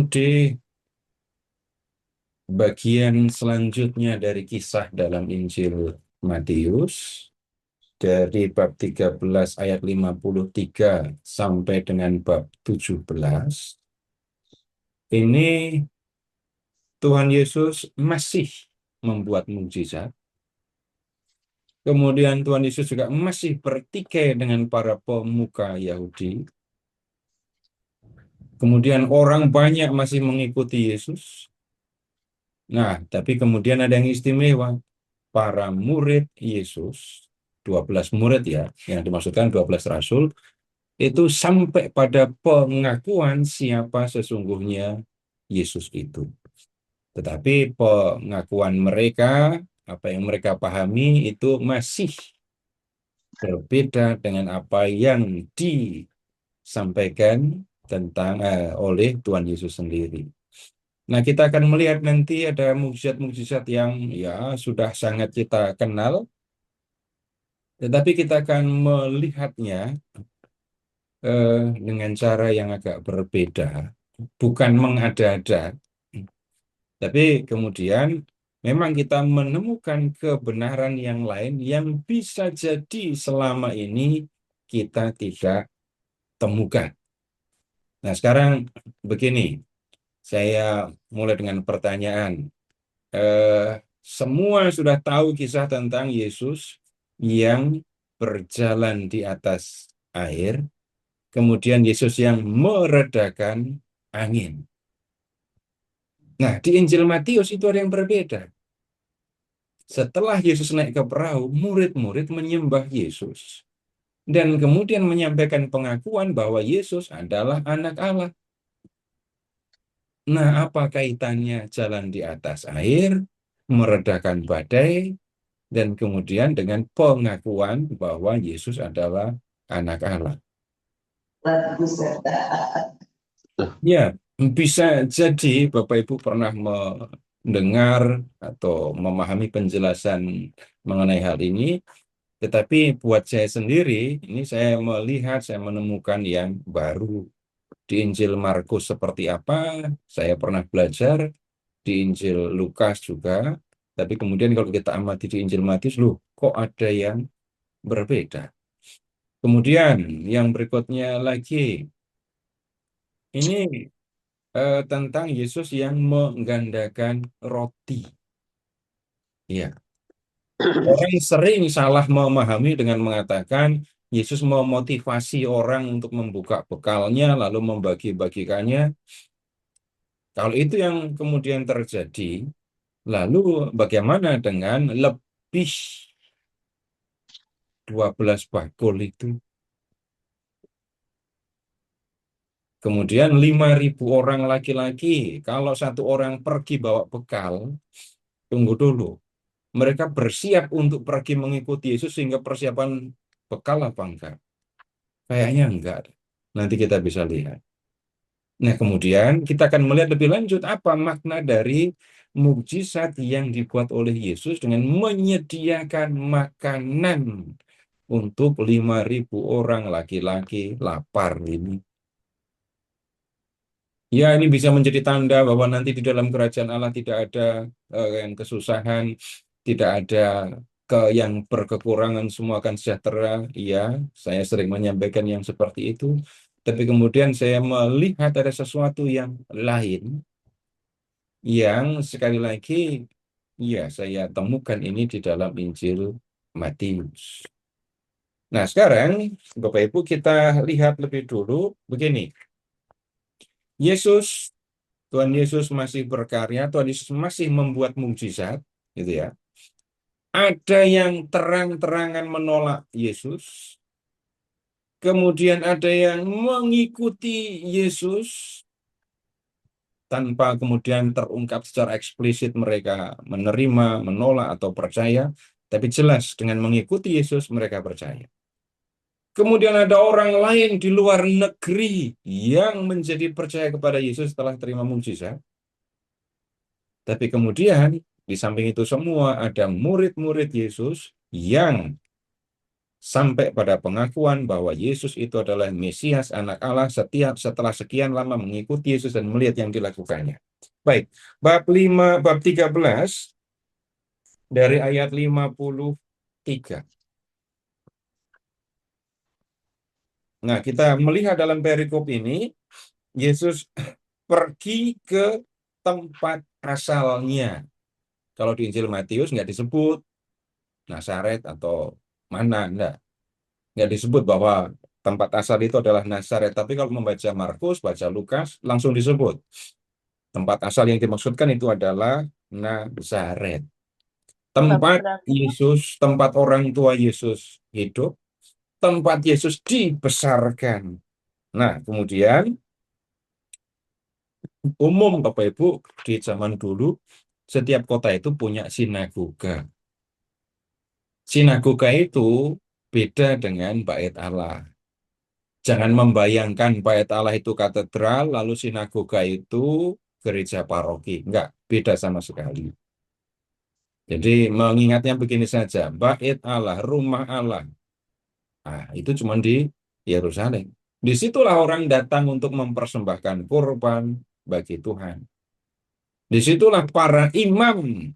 Di bagian selanjutnya dari kisah dalam Injil Matius, dari bab 13 ayat 53 sampai dengan bab 17, ini Tuhan Yesus masih membuat mukjizat. Kemudian Tuhan Yesus juga masih bertikai dengan para pemuka Yahudi. Kemudian orang banyak masih mengikuti Yesus. Nah, tapi kemudian ada yang istimewa. Para murid Yesus, 12 murid ya, yang dimaksudkan 12 rasul, itu sampai pada pengakuan siapa sesungguhnya Yesus itu. Tetapi pengakuan mereka, apa yang mereka pahami itu masih berbeda dengan apa yang disampaikan oleh Tuhan Yesus sendiri. Nah, kita akan melihat nanti ada mukjizat-mukjizat yang ya sudah sangat kita kenal, tetapi kita akan melihatnya dengan cara yang agak berbeda, bukan mengada-ada, tapi kemudian memang kita menemukan kebenaran yang lain yang bisa jadi selama ini kita tidak temukan. Nah, sekarang begini, saya mulai dengan pertanyaan. Semua sudah tahu kisah tentang Yesus yang berjalan di atas air, kemudian Yesus yang meredakan angin. Nah, di Injil Matius itu ada yang berbeda. Setelah Yesus naik ke perahu, murid-murid menyembah Yesus. Dan kemudian menyampaikan pengakuan bahwa Yesus adalah anak Allah. Nah, apa kaitannya jalan di atas air, meredakan badai, dan kemudian dengan pengakuan bahwa Yesus adalah anak Allah? Ya, bisa jadi Bapak Ibu pernah mendengar atau memahami penjelasan mengenai hal ini, tetapi buat saya sendiri, ini saya melihat, saya menemukan yang baru. Di Injil Markus seperti apa, saya pernah belajar, di Injil Lukas juga, tapi kemudian kalau kita amati di Injil Matius, loh, kok ada yang berbeda? Kemudian yang berikutnya lagi, ini tentang Yesus yang menggandakan roti. Ya, orang sering salah memahami dengan mengatakan Yesus memotivasi orang untuk membuka bekalnya lalu membagi-bagikannya. Kalau itu yang kemudian terjadi, lalu bagaimana dengan lebih 12 bakul itu? Kemudian 5.000 orang laki-laki, kalau satu orang pergi bawa bekal, tunggu dulu. Mereka bersiap untuk pergi mengikuti Yesus sehingga persiapan bekal apa enggak? Kayaknya enggak. Nanti kita bisa lihat. Nah, kemudian kita akan melihat lebih lanjut apa makna dari mukjizat yang dibuat oleh Yesus dengan menyediakan makanan untuk 5.000 orang laki-laki lapar ini. Ya, ini bisa menjadi tanda bahwa nanti di dalam kerajaan Allah tidak ada yang kesusahan, tidak ada yang berkekurangan, semua akan sejahtera. Iya, saya sering menyampaikan yang seperti itu. Tapi kemudian saya melihat ada sesuatu yang lain yang sekali lagi, ya saya temukan ini di dalam Injil Matius. Nah, sekarang Bapak Ibu kita lihat lebih dulu begini. Yesus Tuhan Yesus masih berkarya, Tuhan Yesus masih membuat mukjizat, gitu ya. Ada yang terang-terangan menolak Yesus, kemudian ada yang mengikuti Yesus tanpa kemudian terungkap secara eksplisit mereka menerima, menolak atau percaya, tapi jelas dengan mengikuti Yesus mereka percaya. Kemudian ada orang lain di luar negeri yang menjadi percaya kepada Yesus setelah terima mukjizat. Tapi kemudian di samping itu semua ada murid-murid Yesus yang sampai pada pengakuan bahwa Yesus itu adalah Mesias, anak Allah, setelah sekian lama mengikuti Yesus dan melihat yang dilakukannya. Baik, bab 13 dari ayat 53. Nah, kita melihat dalam perikop ini, Yesus pergi ke tempat asalnya. Kalau di Injil Matius nggak disebut Nazaret atau mana, nggak disebut bahwa tempat asal itu adalah Nazaret. Tapi kalau membaca Markus, baca Lukas, langsung disebut. Tempat asal yang dimaksudkan itu adalah Nazaret. Tempat Yesus, tempat orang tua Yesus hidup, tempat Yesus dibesarkan. Nah, kemudian umum Bapak Ibu di zaman dulu, setiap kota itu punya sinagoga. Sinagoga itu beda dengan bait Allah. Jangan membayangkan bait Allah itu katedral, lalu sinagoga itu gereja paroki. Enggak, beda sama sekali. Jadi mengingatnya begini saja, bait Allah, rumah Allah, nah, itu cuma di Yerusalem. Disitulah orang datang untuk mempersembahkan kurban bagi Tuhan. Disitulah para imam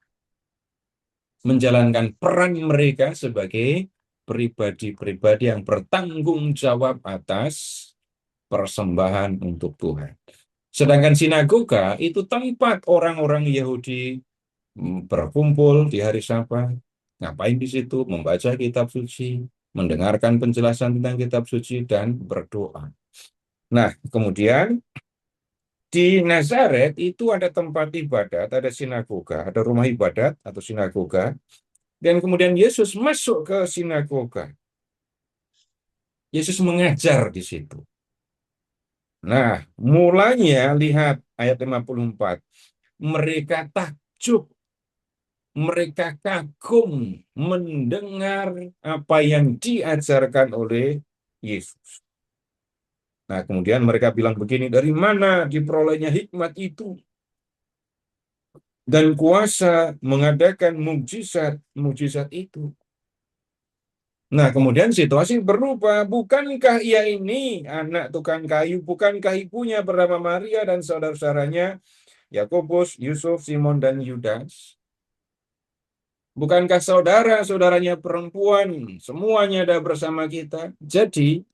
menjalankan peran mereka sebagai pribadi-pribadi yang bertanggung jawab atas persembahan untuk Tuhan. Sedangkan sinagoga itu tempat orang-orang Yahudi berkumpul di hari Sabat. Ngapain di situ? Membaca kitab suci, mendengarkan penjelasan tentang kitab suci, dan berdoa. Nah, kemudian di Nazaret itu ada tempat ibadat, ada sinagoga, ada rumah ibadat atau sinagoga, dan kemudian Yesus masuk ke sinagoga. Yesus mengajar di situ. Nah, mulanya lihat ayat 54. Mereka takjub, mereka kagum mendengar apa yang diajarkan oleh Yesus. Nah, kemudian mereka bilang begini, dari mana diperolehnya hikmat itu dan kuasa mengadakan mukjizat itu? Nah, kemudian situasi berubah. Bukankah ia ini anak tukang kayu? Bukankah ibunya bernama Maria dan saudara-saudaranya Yakobus, Yusuf, Simon, dan Yudas? Bukankah saudara-saudaranya perempuan semuanya ada bersama kita? Jadi,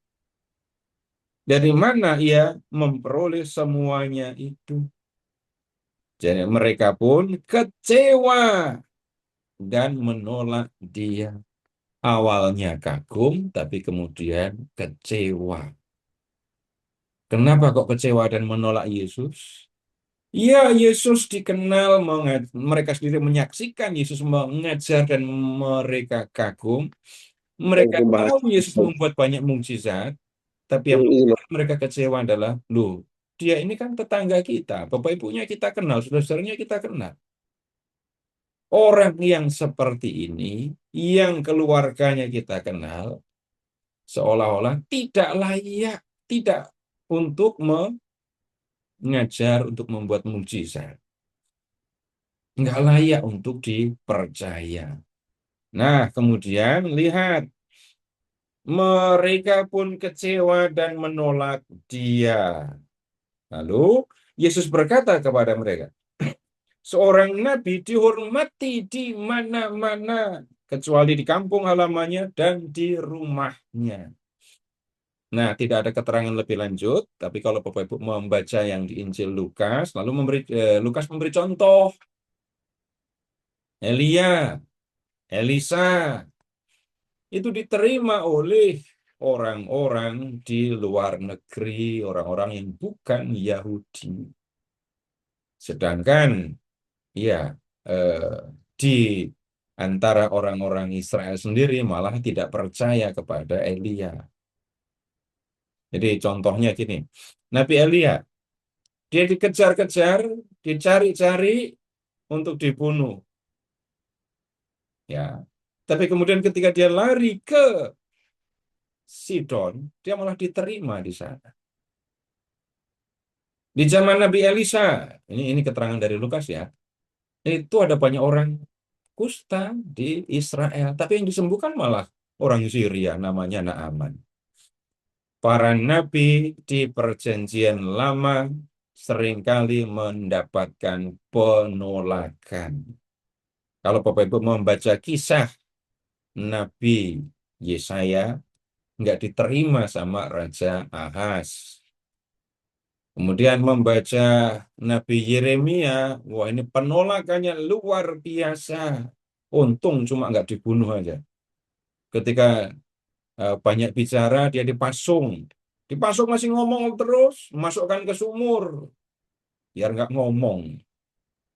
dari mana ia memperoleh semuanya itu? Jadi mereka pun kecewa dan menolak dia. Awalnya kagum, tapi kemudian kecewa. Kenapa kok kecewa dan menolak Yesus? Ya, Yesus dikenal, mereka sendiri menyaksikan Yesus mengajar dan mereka kagum. Mereka tahu Yesus membuat banyak mukjizat, tapi yang membuat mereka kecewa adalah, loh, dia ini kan tetangga kita, bapak ibunya kita kenal, saudara-saudaranya kita kenal. Orang yang seperti ini, yang keluarganya kita kenal, seolah-olah tidak layak, tidak untuk mengajar, untuk membuat mukjizat. Nggak layak untuk dipercaya. Nah, kemudian lihat, mereka pun kecewa dan menolak dia. Lalu, Yesus berkata kepada mereka, seorang nabi dihormati di mana-mana, kecuali di kampung halamannya dan di rumahnya. Nah, tidak ada keterangan lebih lanjut, tapi kalau Bapak Ibu membaca yang di Injil Lukas, lalu Lukas memberi contoh, Elia, Elisa, itu diterima oleh orang-orang di luar negeri, orang-orang yang bukan Yahudi. Sedangkan, ya, di antara orang-orang Israel sendiri malah tidak percaya kepada Elia. Jadi contohnya gini, Nabi Elia, dia dikejar-kejar, dicari-cari untuk dibunuh. Ya, tapi kemudian ketika dia lari ke Sidon, dia malah diterima di sana. Di zaman Nabi Elisa, ini keterangan dari Lukas ya, itu ada banyak orang kusta di Israel, tapi yang disembuhkan malah orang Syria namanya Naaman. Para nabi di perjanjian lama seringkali mendapatkan penolakan. Kalau Bapak Ibu membaca kisah Nabi Yesaya, nggak diterima sama Raja Ahaz. Kemudian membaca Nabi Yeremia, wah ini penolakannya luar biasa. Untung cuma nggak dibunuh aja. Ketika banyak bicara, dia dipasung. Dipasung masih ngomong terus, masukkan ke sumur, biar nggak ngomong.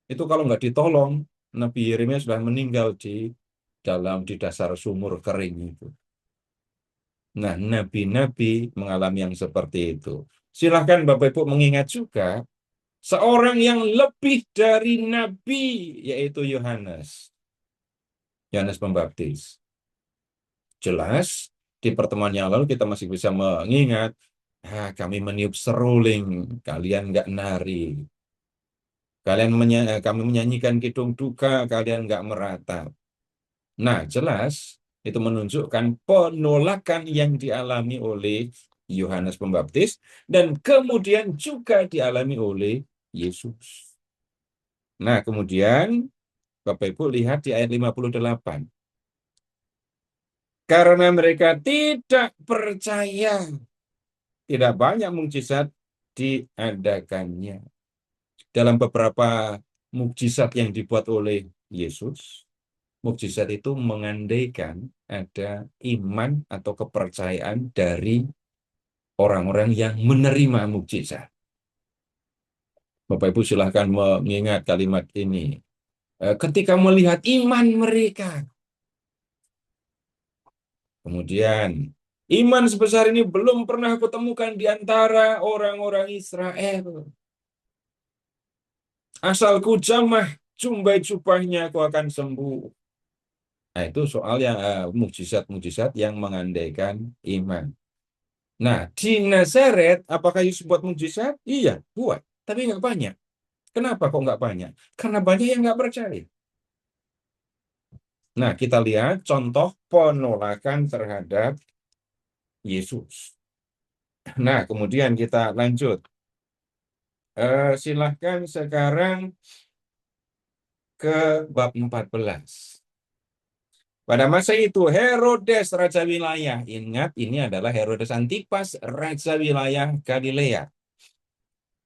Itu kalau nggak ditolong, Nabi Yeremia sudah meninggal di dasar sumur kering itu. Nah, nabi-nabi mengalami yang seperti itu. Silahkan Bapak Ibu mengingat juga seorang yang lebih dari nabi, yaitu Yohanes. Yohanes Pembaptis. Jelas, di pertemuan yang lalu kita masih bisa mengingat, kami meniup seruling, kalian nggak nari. Kami menyanyikan kidung duka, kalian nggak meratap. Nah, jelas itu menunjukkan penolakan yang dialami oleh Yohanes Pembaptis dan kemudian juga dialami oleh Yesus. Nah, kemudian Bapak Ibu lihat di ayat 58. Karena mereka tidak percaya, tidak banyak mukjizat diadakannya. Dalam beberapa mukjizat yang dibuat oleh Yesus, mukjizat itu mengandaikan ada iman atau kepercayaan dari orang-orang yang menerima mukjizat. Bapak Ibu silahkan mengingat kalimat ini. Ketika melihat iman mereka, kemudian iman sebesar ini belum pernah kutemukan di antara orang-orang Israel. Asalku jamah, jumbai jubahnya, aku akan sembuh. Nah, itu soal yang mukjizat-mukjizat yang mengandaikan iman. Nah, di Nazaret, apakah Yesus buat mukjizat? Iya, buat. Tapi nggak banyak. Kenapa kok nggak banyak? Karena banyak yang nggak percaya. Nah, kita lihat contoh penolakan terhadap Yesus. Nah, kemudian kita lanjut. Silahkan sekarang ke bab 14. Pada masa itu Herodes raja wilayah, ingat ini adalah Herodes Antipas raja wilayah Galilea,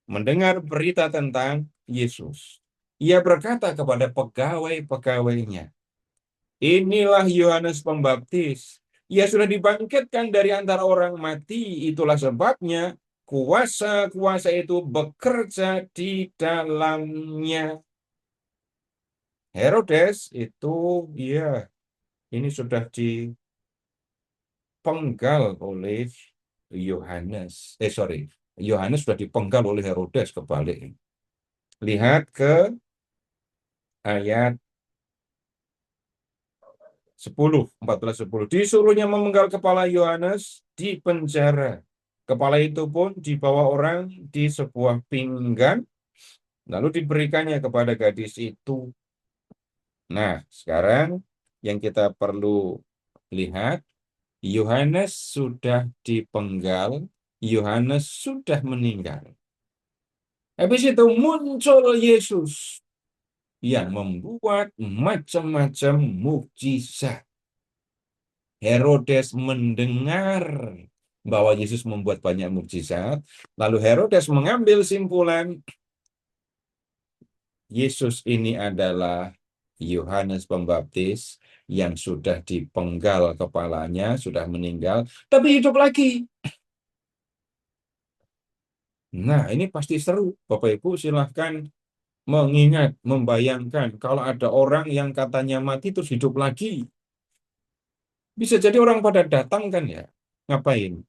mendengar berita tentang Yesus. Ia berkata kepada pegawai-pegawainya, inilah Yohanes Pembaptis. Ia sudah dibangkitkan dari antara orang mati. Itulah sebabnya kuasa-kuasa itu bekerja di dalamnya. Herodes itu, ya, ini sudah dipenggal oleh Yohanes. Yohanes sudah dipenggal oleh Herodes kebalik. Lihat ke ayat 10, 14-10. Disuruhnya memenggal kepala Yohanes di penjara. Kepala itu pun dibawa orang di sebuah pinggan, lalu diberikannya kepada gadis itu. Nah, sekarang yang kita perlu lihat, Yohanes sudah dipenggal, Yohanes sudah meninggal. Habis itu muncul Yesus yang membuat macam-macam mukjizat. Herodes mendengar bahwa Yesus membuat banyak mukjizat, lalu Herodes mengambil simpulan, Yesus ini adalah Yohanes Pembaptis yang sudah dipenggal kepalanya, sudah meninggal, tapi hidup lagi. Nah, ini pasti seru. Bapak Ibu silahkan mengingat, membayangkan kalau ada orang yang katanya mati terus hidup lagi. Bisa jadi orang pada datang kan ya. Ngapain?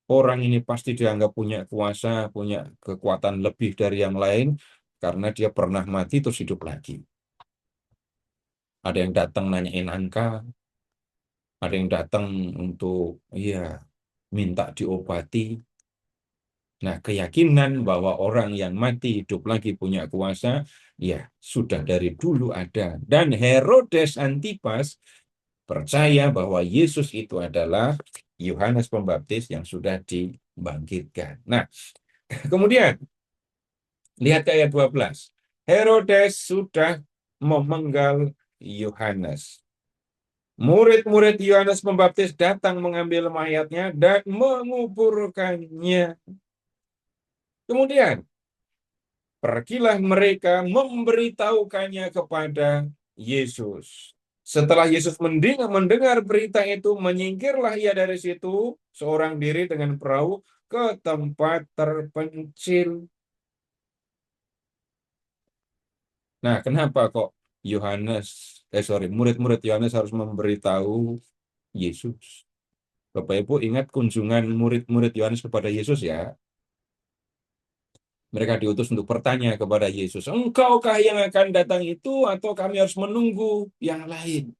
Orang ini pasti dianggap punya kuasa, punya kekuatan lebih dari yang lain karena dia pernah mati terus hidup lagi. Ada yang datang nanyain angka, ada yang datang untuk minta diobati. Nah, keyakinan bahwa orang yang mati hidup lagi punya kuasa, ya sudah dari dulu ada. Dan Herodes Antipas percaya bahwa Yesus itu adalah Yohanes Pembaptis yang sudah dibangkitkan. Nah, kemudian lihat ke ayat 12. Herodes sudah memenggal Yohanes. Murid-murid Yohanes Pembaptis datang mengambil mayatnya dan menguburkannya. Kemudian pergilah mereka memberitahukannya kepada Yesus. Setelah Yesus mendengar berita itu, menyingkirlah ia dari situ seorang diri dengan perahu ke tempat terpencil. Nah, kenapa kok murid-murid Yohanes harus memberitahu Yesus? Bapak Ibu ingat kunjungan murid-murid Yohanes kepada Yesus ya? Mereka diutus untuk bertanya kepada Yesus, "Engkaukah yang akan datang itu atau kami harus menunggu yang lain?"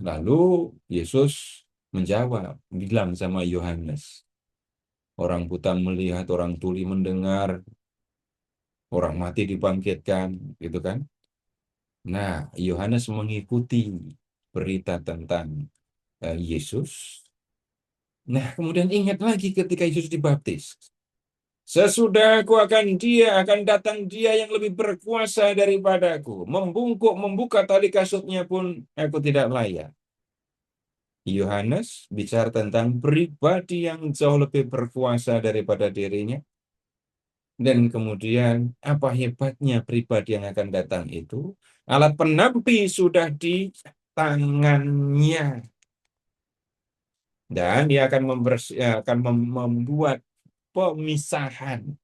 Lalu Yesus menjawab, bilang sama Yohanes, orang buta melihat, orang tuli mendengar, orang mati dibangkitkan, gitu kan? Nah, Yohanes mengikuti berita tentang Yesus. Nah, kemudian ingat lagi ketika Yesus dibaptis. Sesudah akan datang dia yang lebih berkuasa daripadaku. Membuka tali kasutnya pun aku tidak layak. Yohanes bicara tentang pribadi yang jauh lebih berkuasa daripada dirinya. Dan kemudian apa hebatnya pribadi yang akan datang itu? Alat penampi sudah di tangannya. Dan dia akan membuat pemisahan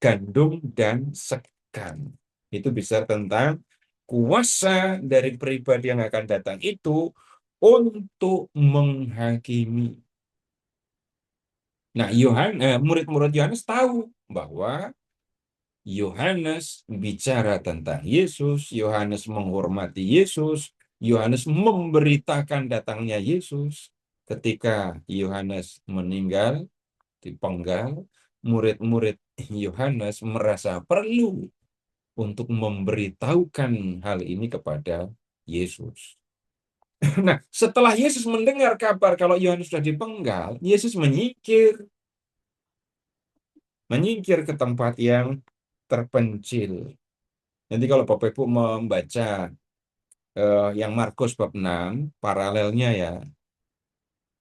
gandum dan sekam. Itu bisa tentang kuasa dari pribadi yang akan datang itu untuk menghakimi. Nah, murid-murid Yohanes tahu bahwa Yohanes bicara tentang Yesus, Yohanes menghormati Yesus, Yohanes memberitakan datangnya Yesus. Ketika Yohanes meninggal, dipenggal, murid-murid Yohanes merasa perlu untuk memberitahukan hal ini kepada Yesus. Nah, setelah Yesus mendengar kabar kalau Yohanes sudah dipenggal, Yesus menyingkir ke tempat yang terpencil. Nanti kalau Bapak Ibu membaca yang Markus bab 6, paralelnya ya,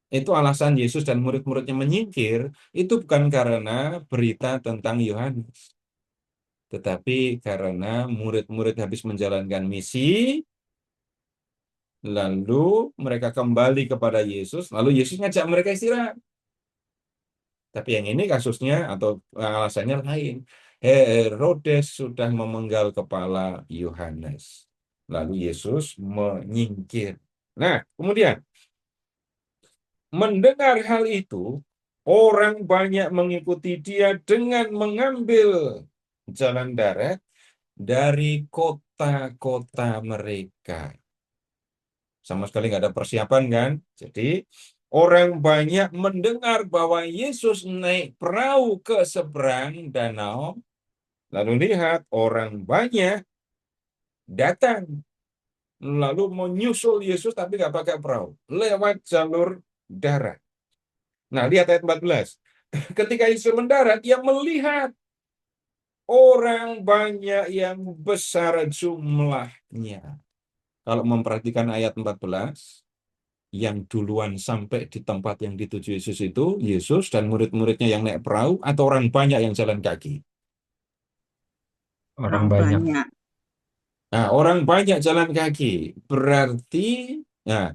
itu alasan Yesus dan murid-muridnya menyingkir, itu bukan karena berita tentang Yohanes, tetapi karena murid-murid habis menjalankan misi, lalu mereka kembali kepada Yesus, lalu Yesus ngajak mereka istirahat. Tapi yang ini kasusnya atau alasannya lain. Herodes sudah memenggal kepala Yohanes. Lalu Yesus menyingkir. Nah, kemudian mendengar hal itu, orang banyak mengikuti dia dengan mengambil jalan darat dari kota-kota mereka. Sama sekali nggak ada persiapan kan? Jadi orang banyak mendengar bahwa Yesus naik perahu ke seberang danau, lalu lihat orang banyak datang, lalu menyusul Yesus tapi nggak pakai perahu, lewat jalur darat. Nah, lihat ayat 14. Ketika Yesus mendarat, ia melihat orang banyak yang besar jumlahnya. Kalau memperhatikan ayat 14, yang duluan sampai di tempat yang dituju Yesus itu Yesus dan murid-muridnya yang naik perahu atau orang banyak yang jalan kaki? Orang Orang banyak. banyak. Nah, orang banyak jalan kaki berarti nah,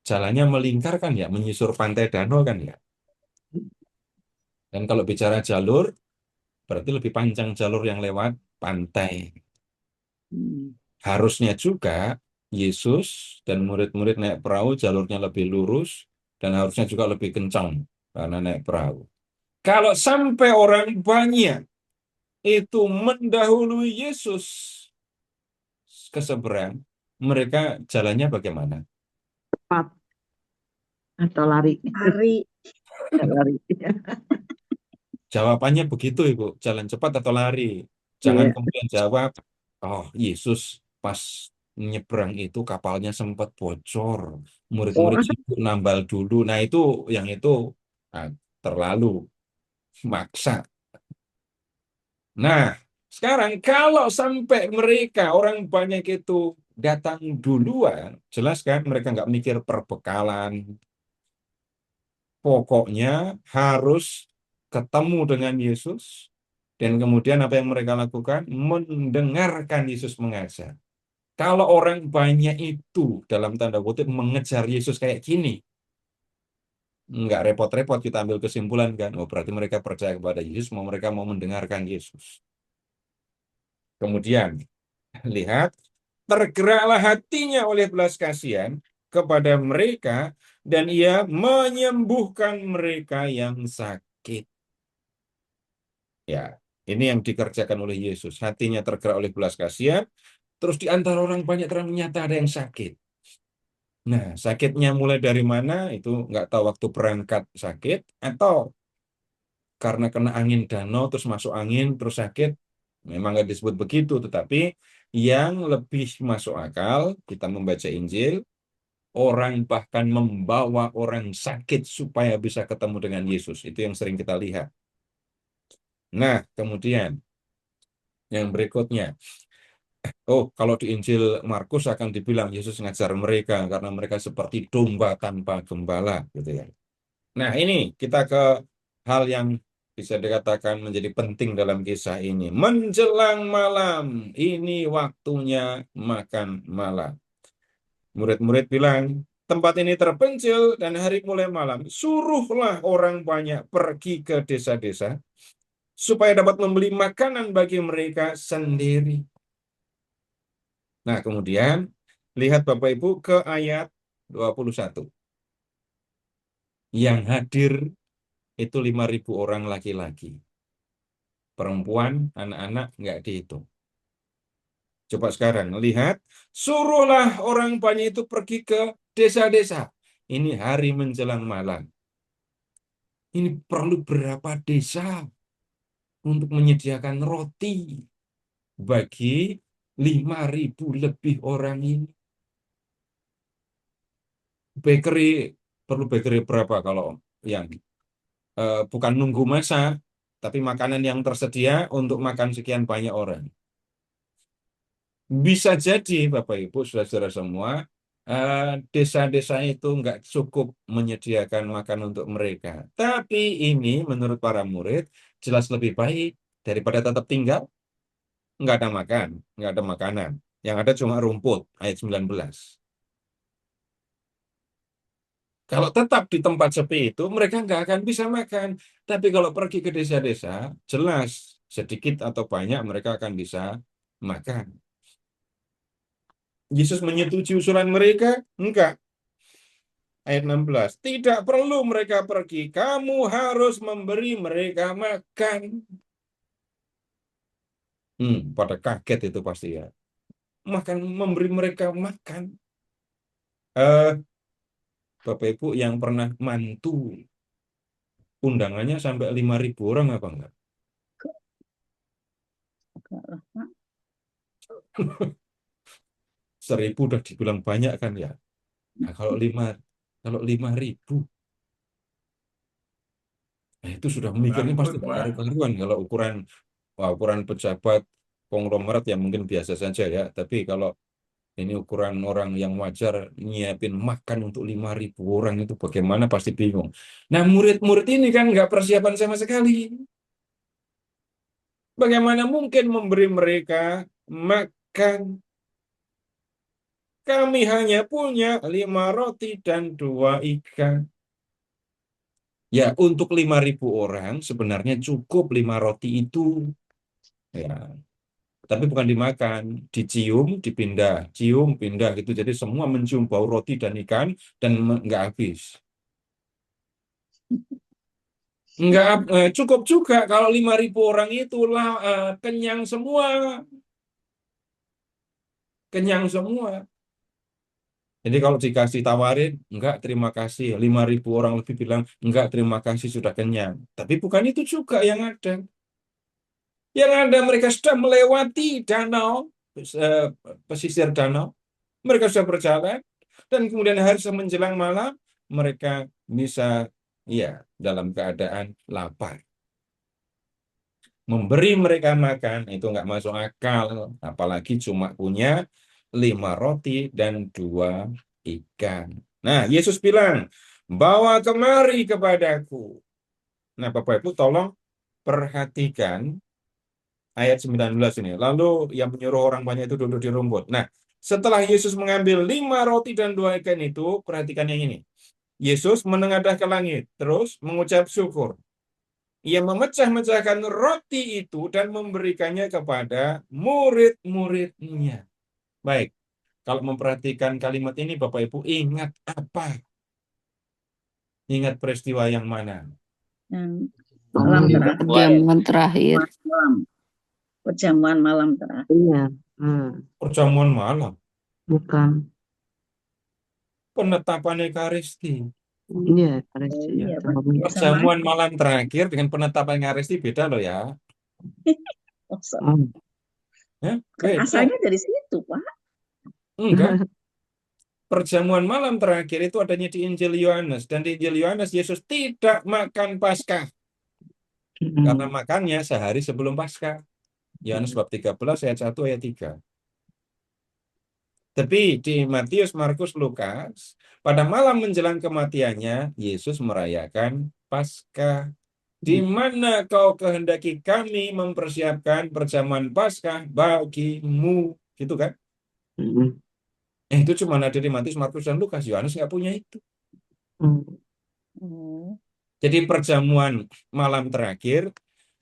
jalannya melingkar kan ya, menyusur pantai danau kan ya. Dan kalau bicara jalur, berarti lebih panjang jalur yang lewat pantai. Hmm. Harusnya juga Yesus dan murid-murid naik perahu jalurnya lebih lurus dan harusnya juga lebih kencang karena naik perahu. Kalau sampai orang banyak itu mendahului Yesus ke seberang, mereka jalannya bagaimana? Cepat atau lari. Hari Lari. Jawabannya begitu, Ibu. Jalan cepat atau lari? Jangan Iya. kemudian jawab, oh Yesus pas nyebrang itu kapalnya sempat bocor. Oh, Murid-murid sibuk nambal dulu. Nah itu yang itu ah, terlalu maksa. Nah, sekarang kalau sampai mereka orang banyak itu datang duluan, jelas kan mereka nggak mikir perbekalan. Pokoknya harus ketemu dengan Yesus dan kemudian apa yang mereka lakukan? Mendengarkan Yesus mengajar. Kalau orang banyak itu dalam tanda kutip mengejar Yesus kayak gini, nggak repot-repot kita ambil kesimpulan kan? Oh berarti mereka percaya kepada Yesus, mereka mau mendengarkan Yesus. Kemudian lihat, tergeraklah hatinya oleh belas kasihan kepada mereka dan ia menyembuhkan mereka yang sakit. Ya, ini yang dikerjakan oleh Yesus. Hatinya tergerak oleh belas kasihan, terus di antara orang banyak ternyata ada yang sakit. Nah, sakitnya mulai dari mana? Itu nggak tahu waktu berangkat sakit, atau karena kena angin danau, terus masuk angin, terus sakit. Memang nggak disebut begitu, tetapi yang lebih masuk akal, kita membaca Injil, orang bahkan membawa orang sakit supaya bisa ketemu dengan Yesus. Itu yang sering kita lihat. Nah, kemudian yang berikutnya, oh, kalau di Injil Markus akan dibilang Yesus ngajar mereka karena mereka seperti domba tanpa gembala, gitu ya. Nah, ini kita ke hal yang bisa dikatakan menjadi penting dalam kisah ini. Menjelang malam, ini waktunya makan malam. Murid-murid bilang, tempat ini terpencil dan hari mulai malam. Suruhlah orang banyak pergi ke desa-desa supaya dapat membeli makanan bagi mereka sendiri. Nah, kemudian lihat Bapak Ibu ke ayat 21. Yang hadir itu 5.000 orang laki-laki. Perempuan, anak-anak nggak dihitung. Coba sekarang lihat, suruhlah orang banyak itu pergi ke desa-desa. Ini hari menjelang malam. Ini perlu berapa desa untuk menyediakan roti bagi 5.000 lebih orang ini. Bakery, perlu bakery berapa kalau yang bukan nunggu masa, tapi makanan yang tersedia untuk makan sekian banyak orang. Bisa jadi, Bapak Ibu, saudara-saudara semua, desa-desa itu nggak cukup menyediakan makan untuk mereka. Tapi ini menurut para murid jelas lebih baik daripada tetap tinggal, nggak ada makan, nggak ada makanan. Yang ada cuma rumput, ayat 19. Kalau tetap di tempat sepi itu, mereka nggak akan bisa makan. Tapi kalau pergi ke desa-desa, jelas sedikit atau banyak mereka akan bisa makan. Yesus menyetujui usulan mereka? Enggak. Ayat 16. Tidak perlu mereka pergi. Kamu harus memberi mereka makan. Pada kaget itu pasti ya. Makan, memberi mereka makan. Eh, Bapak Ibu yang pernah mantu, undangannya sampai 5.000 orang apa enggak? enggak lah, Pak. 1.000 udah dibilang banyak kan ya. Nah, kalau 5.000, nah itu sudah mikirnya pasti nggak karu-karuan kalau ukuran pejabat konglomerat ya mungkin biasa saja ya. Tapi kalau ini ukuran orang yang wajar nyiapin makan untuk 5.000 orang itu bagaimana pasti bingung. Nah, murid-murid ini kan nggak persiapan sama sekali. Bagaimana mungkin memberi mereka makan? Kami hanya punya 5 roti dan 2 ikan. Ya, untuk 5.000 orang sebenarnya cukup 5 roti itu. Ya, tapi bukan dimakan, dicium, dipindah, cium, pindah gitu. Jadi semua mencium bau roti dan ikan dan nggak habis. Nggak cukup juga kalau 5.000 orang itu lah kenyang semua, kenyang semua. Jadi kalau dikasih tawarin, enggak terima kasih. 5.000 orang lebih bilang, enggak terima kasih sudah kenyang. Tapi bukan itu juga yang ada. Yang ada mereka sudah melewati danau, pesisir danau. Mereka sudah berjalan, dan kemudian hari menjelang malam, mereka bisa, ya, dalam keadaan lapar. Memberi mereka makan, itu nggak masuk akal. Apalagi cuma punya 5 roti dan 2 ikan. Nah, Yesus bilang, bawa kemari kepadaku. Nah, Bapak Ibu tolong perhatikan ayat 19 ini. Lalu yang menyuruh orang banyak itu duduk di rumput. Nah, setelah Yesus mengambil 5 roti dan 2 ikan itu, perhatikan yang ini. Yesus menengadah ke langit, terus mengucap syukur. Ia memecah-mecahkan roti itu dan memberikannya kepada murid-muridnya. Baik, kalau memperhatikan kalimat ini, Bapak Ibu ingat apa? Ingat peristiwa yang mana? Yang malam terakhir. Perjamuan terakhir. Malam. Perjamuan malam terakhir. Iya. Perjamuan malam, Bukan. penetapan Ekaristi. Iya, Oh iya, Pak. Perjamuan malam terakhir dengan penetapan Ekaristi beda loh ya. Oh, Ya, kan beda. asalnya dari situ, Pak. Enggak. Perjamuan malam terakhir itu adanya di Injil Yohanes. Dan di Injil Yohanes, Yesus tidak makan Paskah. Karena makannya sehari sebelum Paskah. Yohanes bab 13 ayat 1 ayat 3. Tapi di Matius, Markus, Lukas, pada malam menjelang kematiannya, Yesus merayakan Paskah. Di mana kau kehendaki kami mempersiapkan perjamuan Paskah bagimu. Gitu kan? Itu cuma ada di Matius, Markus, dan Lukas. Yohanes nggak punya itu. Jadi perjamuan malam terakhir,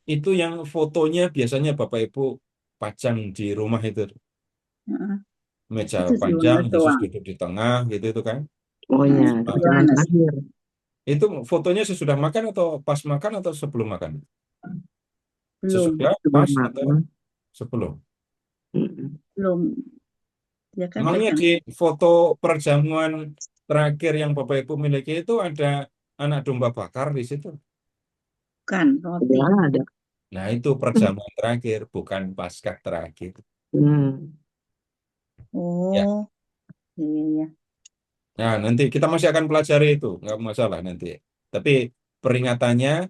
itu yang fotonya biasanya Bapak Ibu pajang di rumah itu. Meja Itu panjang, Yohanes Yesus doang. duduk di tengah, gitu itu kan. Oh iya, Itu perjamuan Yohanes. terakhir. Itu fotonya sesudah makan atau pas makan atau sebelum makan? Belum. Sesudah, Sebelum pas, makan. atau sebelum? Belum. Ya kan Emangnya pegang. di foto perjamuan terakhir yang Bapak Ibu miliki itu ada anak domba bakar di situ? Bukan, roti. Iya, ada. Nah, itu perjamuan terakhir, bukan Paskah terakhir. Ya. Oh, iya. Nah, nanti kita masih akan pelajari itu, nggak masalah nanti. Tapi peringatannya,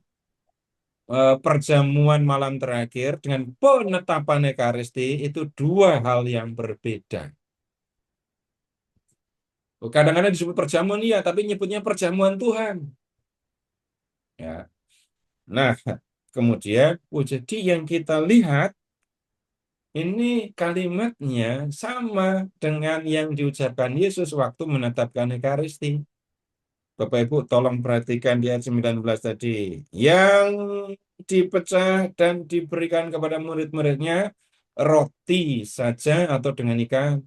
perjamuan malam terakhir dengan penetapan Ekaristi itu 2 hal yang berbeda. Kadang-kadang disebut perjamuan, iya, tapi nyebutnya perjamuan Tuhan. Ya. Nah, kemudian, jadi yang kita lihat, ini kalimatnya sama dengan yang diucapkan Yesus waktu menetapkan Ekaristi. Bapak Ibu tolong perhatikan di ayat 19 tadi. Yang dipecah dan diberikan kepada murid-muridnya roti saja atau dengan ikan?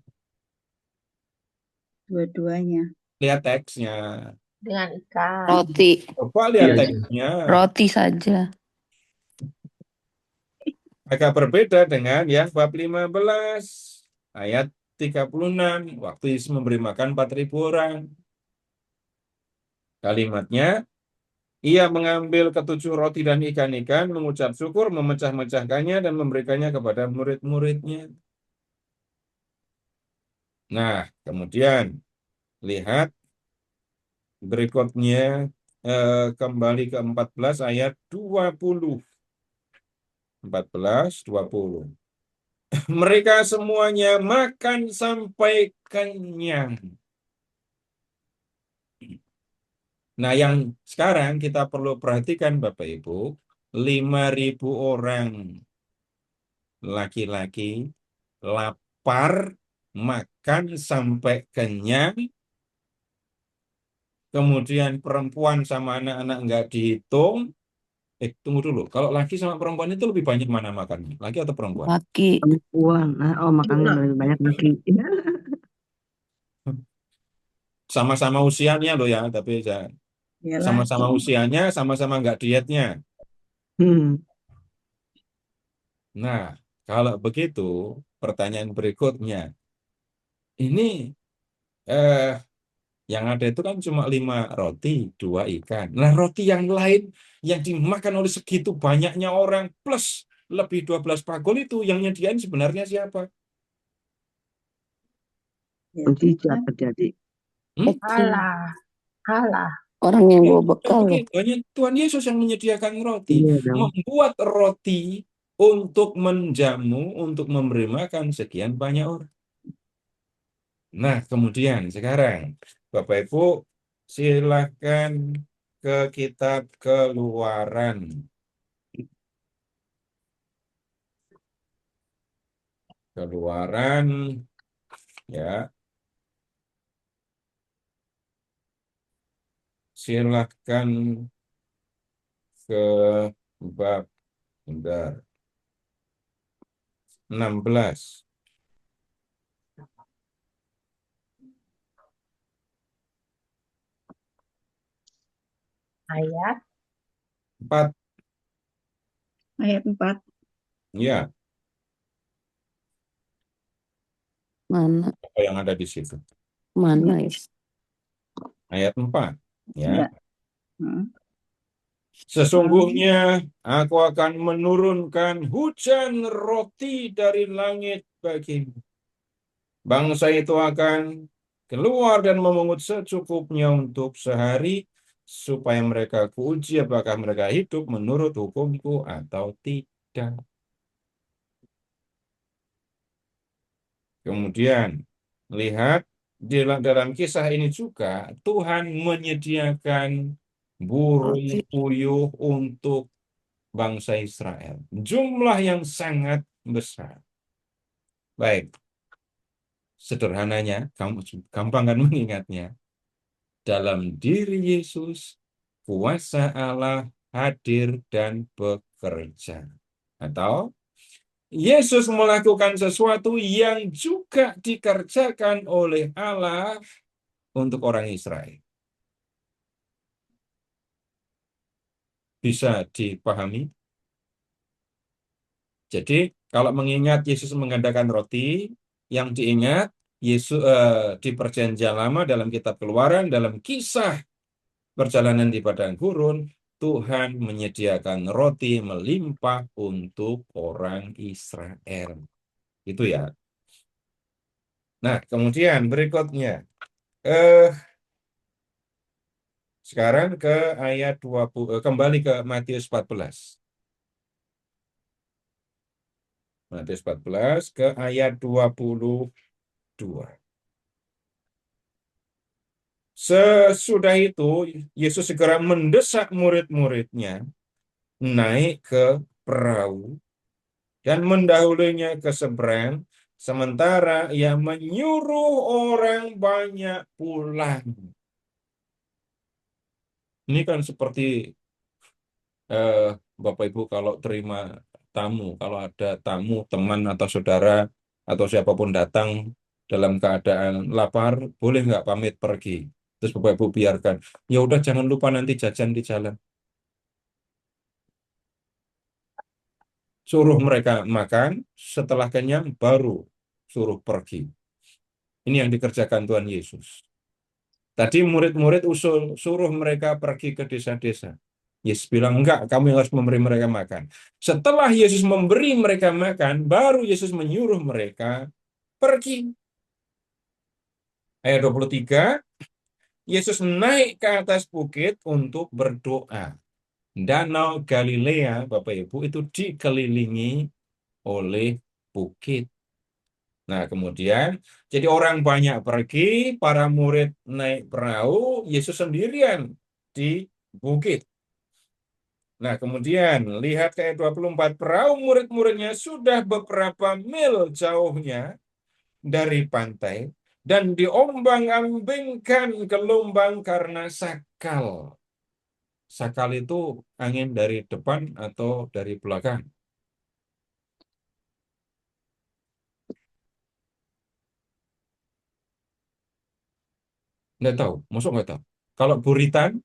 Dua-duanya. Lihat teksnya. Dengan ikan. Roti. Coba lihat teksnya. Roti saja. Agak berbeda dengan yang bab 15 ayat 36. Waktu Yesus memberi makan 4.000 orang. Kalimatnya, ia mengambil 7 roti dan ikan-ikan, mengucap syukur, memecah-mecahkannya, dan memberikannya kepada murid-muridnya. Nah, kemudian lihat berikutnya, kembali ke 14 ayat 20. 14, 20. Mereka semuanya makan sampai kenyang. Nah, yang sekarang kita perlu perhatikan Bapak Ibu, 5.000 orang laki-laki lapar, makan sampai kenyang, kemudian perempuan sama anak-anak nggak dihitung. Tunggu dulu, kalau laki sama perempuan itu lebih banyak mana makannya? Laki atau perempuan? Laki. Perempuan. Oh, makannya lebih banyak lagi. Sama-sama usianya loh ya, tapi Iyalah. sama-sama usianya, sama-sama nggak dietnya. Nah, kalau begitu, pertanyaan berikutnya, ini yang ada itu kan cuma 5 roti, 2 ikan. Nah, roti yang lain yang dimakan oleh segitu banyaknya orang plus lebih 12 bakul itu yang nyediain sebenarnya siapa? Ya, Mujizat Tuhan. terjadi. Allah. Allah. Orang yang Ya, bawa bukan bekal loh. begitu. Hanya Tuhan Yesus yang menyediakan roti, Iya dong. membuat roti untuk menjamu, untuk memberi makan sekian banyak orang. Nah, kemudian sekarang Bapak Ibu silakan ke kitab Keluaran. Keluaran ya, silahkan ke bab bentar, 16. Ayat 4 Ayat 4. ya, Mana? apa yang ada di situ? Mana ya? Ayat 4 ya. Ya. Hmm. Sesungguhnya aku akan menurunkan hujan roti dari langit bagimu. Bangsa itu akan keluar dan memungut secukupnya untuk sehari, supaya mereka kuuji apakah mereka hidup menurut hukumku atau tidak. Kemudian, lihat dalam kisah ini juga Tuhan menyediakan burung Roti. puyuh untuk bangsa Israel. Jumlah yang sangat besar. Baik, sederhananya, gampang kan mengingatnya. Dalam diri Yesus, kuasa Allah hadir dan bekerja. Atau Yesus melakukan sesuatu yang juga dikerjakan oleh Allah untuk orang Israel. Bisa dipahami? Jadi, kalau mengingat Yesus mengadakan roti, yang diingat Yesus di Perjanjian Lama dalam kitab Keluaran, dalam kisah perjalanan di padang gurun, Tuhan menyediakan roti melimpah untuk orang Israel. Itu ya. Nah, kemudian berikutnya. Sekarang ke ayat 20, kembali ke Matius 14. Matius 14 ke ayat 22. Sesudah itu, Yesus segera mendesak murid-muridnya naik ke perahu dan mendahulunya ke seberang, sementara ia menyuruh orang banyak pulang. Ini kan seperti Bapak Ibu kalau terima tamu, kalau ada tamu, teman atau saudara atau siapapun datang dalam keadaan lapar, boleh nggak pamit pergi? Terus Bapak Ibu biarkan, ya udah jangan lupa nanti jajan di jalan. Suruh mereka makan, setelah kenyang baru suruh pergi. Ini yang dikerjakan Tuhan Yesus. Tadi murid-murid suruh mereka pergi ke desa-desa. Yesus bilang, enggak, kamu yang harus memberi mereka makan. Setelah Yesus memberi mereka makan, baru Yesus menyuruh mereka pergi. Ayat 23, Yesus naik ke atas bukit untuk berdoa. Danau Galilea, Bapak Ibu, itu dikelilingi oleh bukit. Nah, kemudian, jadi orang banyak pergi, para murid naik perahu, Yesus sendirian di bukit. Nah, kemudian, lihat ke ayat 24, perahu murid-muridnya sudah beberapa mil jauhnya dari pantai, dan diombang-ambingkan gelombang karena sakal. Sakal itu angin dari depan atau dari belakang. Nggak tahu, masuk nggak tahu. Kalau buritan,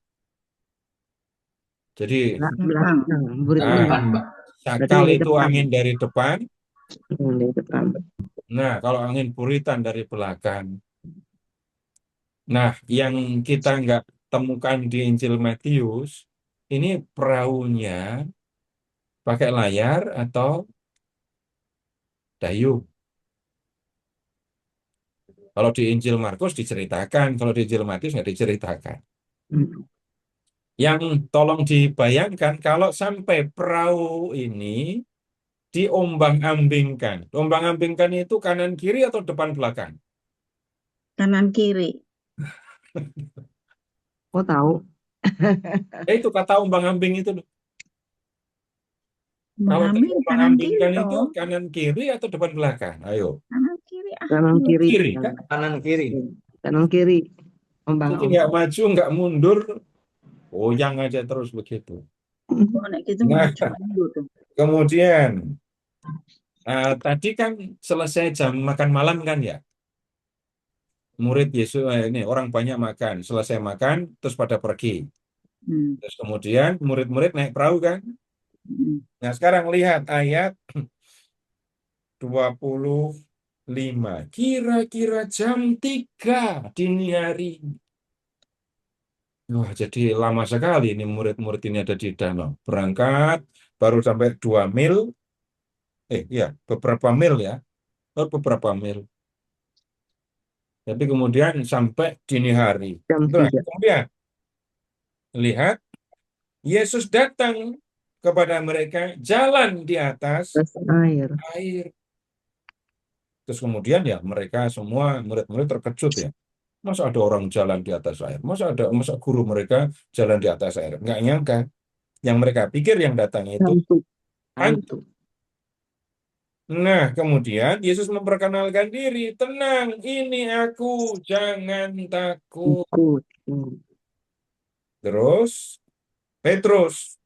jadi Belakang. Murid-murid berarti sakal di itu depan. angin dari depan. Di depan. Nah, kalau angin buritan dari belakang. Nah, yang kita nggak temukan di Injil Matius, ini perahunya pakai layar atau dayung. Kalau di Injil Markus diceritakan, kalau di Injil Matius nggak diceritakan. Hmm. Yang tolong dibayangkan kalau sampai perahu ini diombang-ambingkan. Ombang-ambingkan itu kanan kiri atau depan belakang? Kanan kiri. Oh tahu. Itu kata ombang-ambing itu. Kalau Mengambil kanan kiri ombang-ambingkan itu toh. kanan kiri atau depan belakang? Ayo. Kanan kiri. Kanan kiri. Kiri kan? Kanan kiri. Kanan kiri. Jadi nggak maju, nggak mundur, goyang aja terus begitu. Oh, nek gitu Nah, maju mundur tuh. kemudian tadi kan selesai jam makan malam kan ya? Murid Yesus ini orang banyak makan, selesai makan terus pada pergi. Hmm. Terus kemudian murid-murid naik perahu kan? Hmm. Nah, sekarang lihat ayat 25. Kira-kira jam 3 dini hari. Wah, jadi lama sekali ini murid-murid ini ada di danau. Berangkat baru sampai 2 mil. Ya, beberapa mil ya. Beberapa mil. Tapi kemudian sampai dini hari. Jam Nah, 3. kemudian lihat Yesus datang kepada mereka jalan di atas Atas air. air. Terus kemudian ya mereka semua murid-murid terkejut ya. Masa ada orang jalan di atas air? Masa guru mereka jalan di atas air? Nggak nyangka. Yang mereka pikir yang datang itu Hantu. hantu. Nah, kemudian Yesus memperkenalkan diri. Tenang, ini aku, jangan takut. Ikut. Terus, Petrus,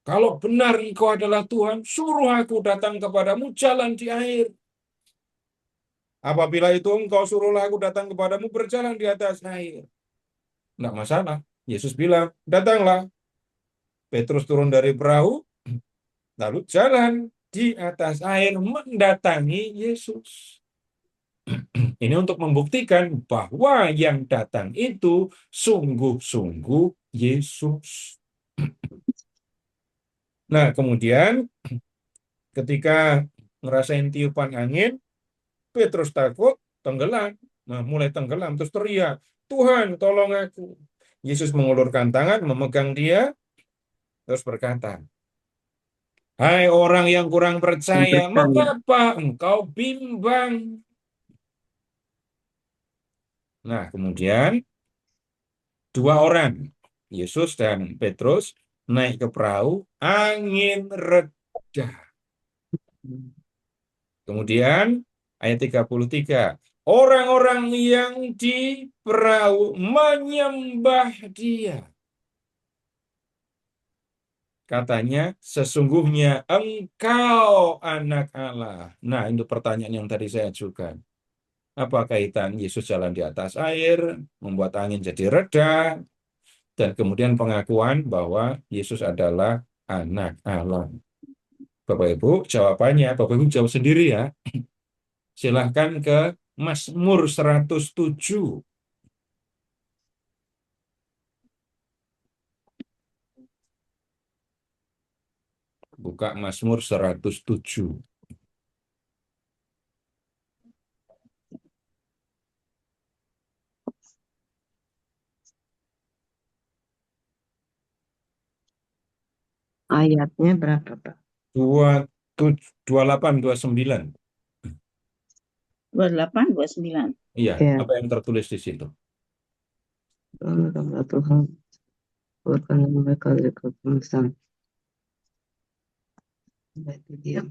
kalau benar engkau adalah Tuhan, suruh aku datang kepadamu jalan di air. Apabila itu engkau suruhlah aku datang kepadamu berjalan di atas air. Enggak masalah. Yesus bilang, datanglah. Petrus turun dari perahu, lalu jalan di atas air mendatangi Yesus. Ini untuk membuktikan bahwa yang datang itu sungguh-sungguh Yesus. Nah, kemudian ketika ngerasain tiupan angin, Petrus takut, tenggelam. Nah, mulai tenggelam, terus teriak, Tuhan, tolong aku. Yesus mengulurkan tangan, memegang dia, terus berkata, hai orang yang kurang percaya, mengapa engkau bimbang? Nah, kemudian 2 orang, Yesus dan Petrus, naik ke perahu, angin reda. Kemudian ayat 33, orang-orang yang di perahu menyembah dia. Katanya, sesungguhnya engkau anak Allah. Nah, itu pertanyaan yang tadi saya ajukan. Apa kaitan Yesus jalan di atas air, membuat angin jadi reda, dan kemudian pengakuan bahwa Yesus adalah anak Allah. Bapak Ibu, jawabannya, Bapak Ibu jawab sendiri ya. Silahkan ke Mazmur 107. Buka Mazmur 107. Ayatnya berapa, Pak? 28, 29. 28, 29. Iya, Ya. apa yang tertulis di situ? Tuhan, buatkan mereka dari kegemisan. Itu dia.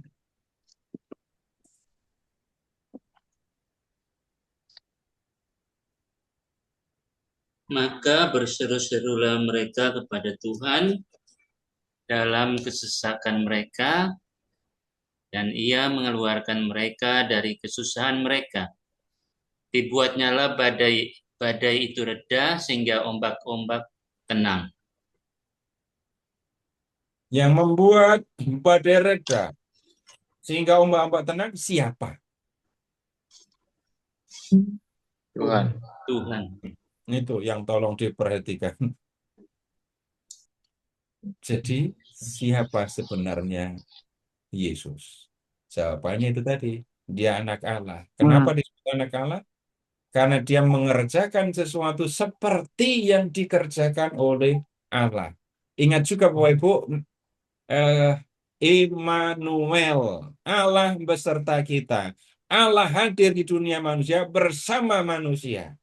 Maka berseru-serulah mereka kepada Tuhan dalam kesesakan mereka, dan Ia mengeluarkan mereka dari kesusahan mereka. Dibuatnyalah badai itu reda sehingga ombak-ombak tenang. Yang membuat badai reda sehingga ombak-ombak tenang siapa? Tuhan. Tuhan. Itu yang tolong diperhatikan. Jadi siapa sebenarnya Yesus? Jawabannya itu tadi, dia anak Allah. Kenapa disebut anak Allah? karena dia mengerjakan sesuatu seperti yang dikerjakan oleh Allah. Ingat juga Bapak Ibu, eh, Immanuel, Allah beserta kita. Allah hadir di dunia manusia bersama manusia.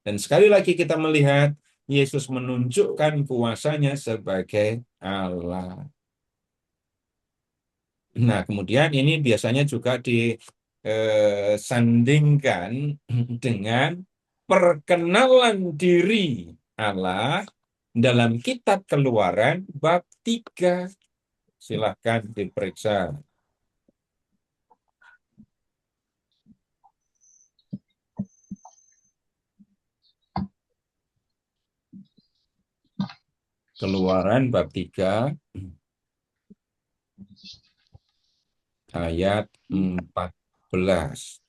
Dan sekali lagi kita melihat Yesus menunjukkan kuasanya sebagai Allah. Nah, kemudian ini biasanya juga disandingkan dengan perkenalan diri Allah dalam kitab Keluaran bab 3. Silahkan diperiksa. Keluaran bab 3 ayat 14.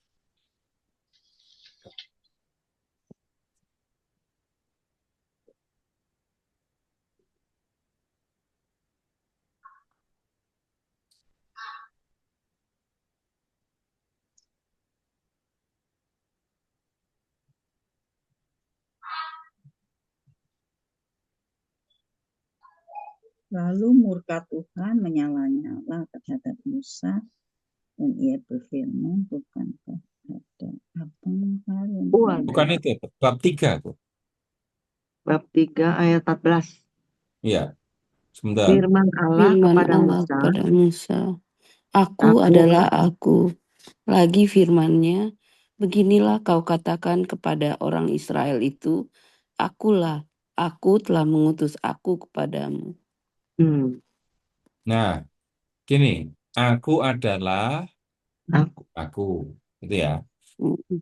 Lalu murka Tuhan menyala-nyala terhadap Musa, dan ia berfirman, bukankah ada Abang Harun? Bukan itu, bab 3 tuh. Bab 3 ayat 14. Iya, sebentar. Firman Allah Firman kepada Allah Musa, kepada Musa, Aku Aku adalah aku. Lagi firman-Nya, beginilah kau katakan kepada orang Israel itu, Akulah, aku telah mengutus aku kepadamu. Nah, gini, aku adalah aku, gitu ya. Mm.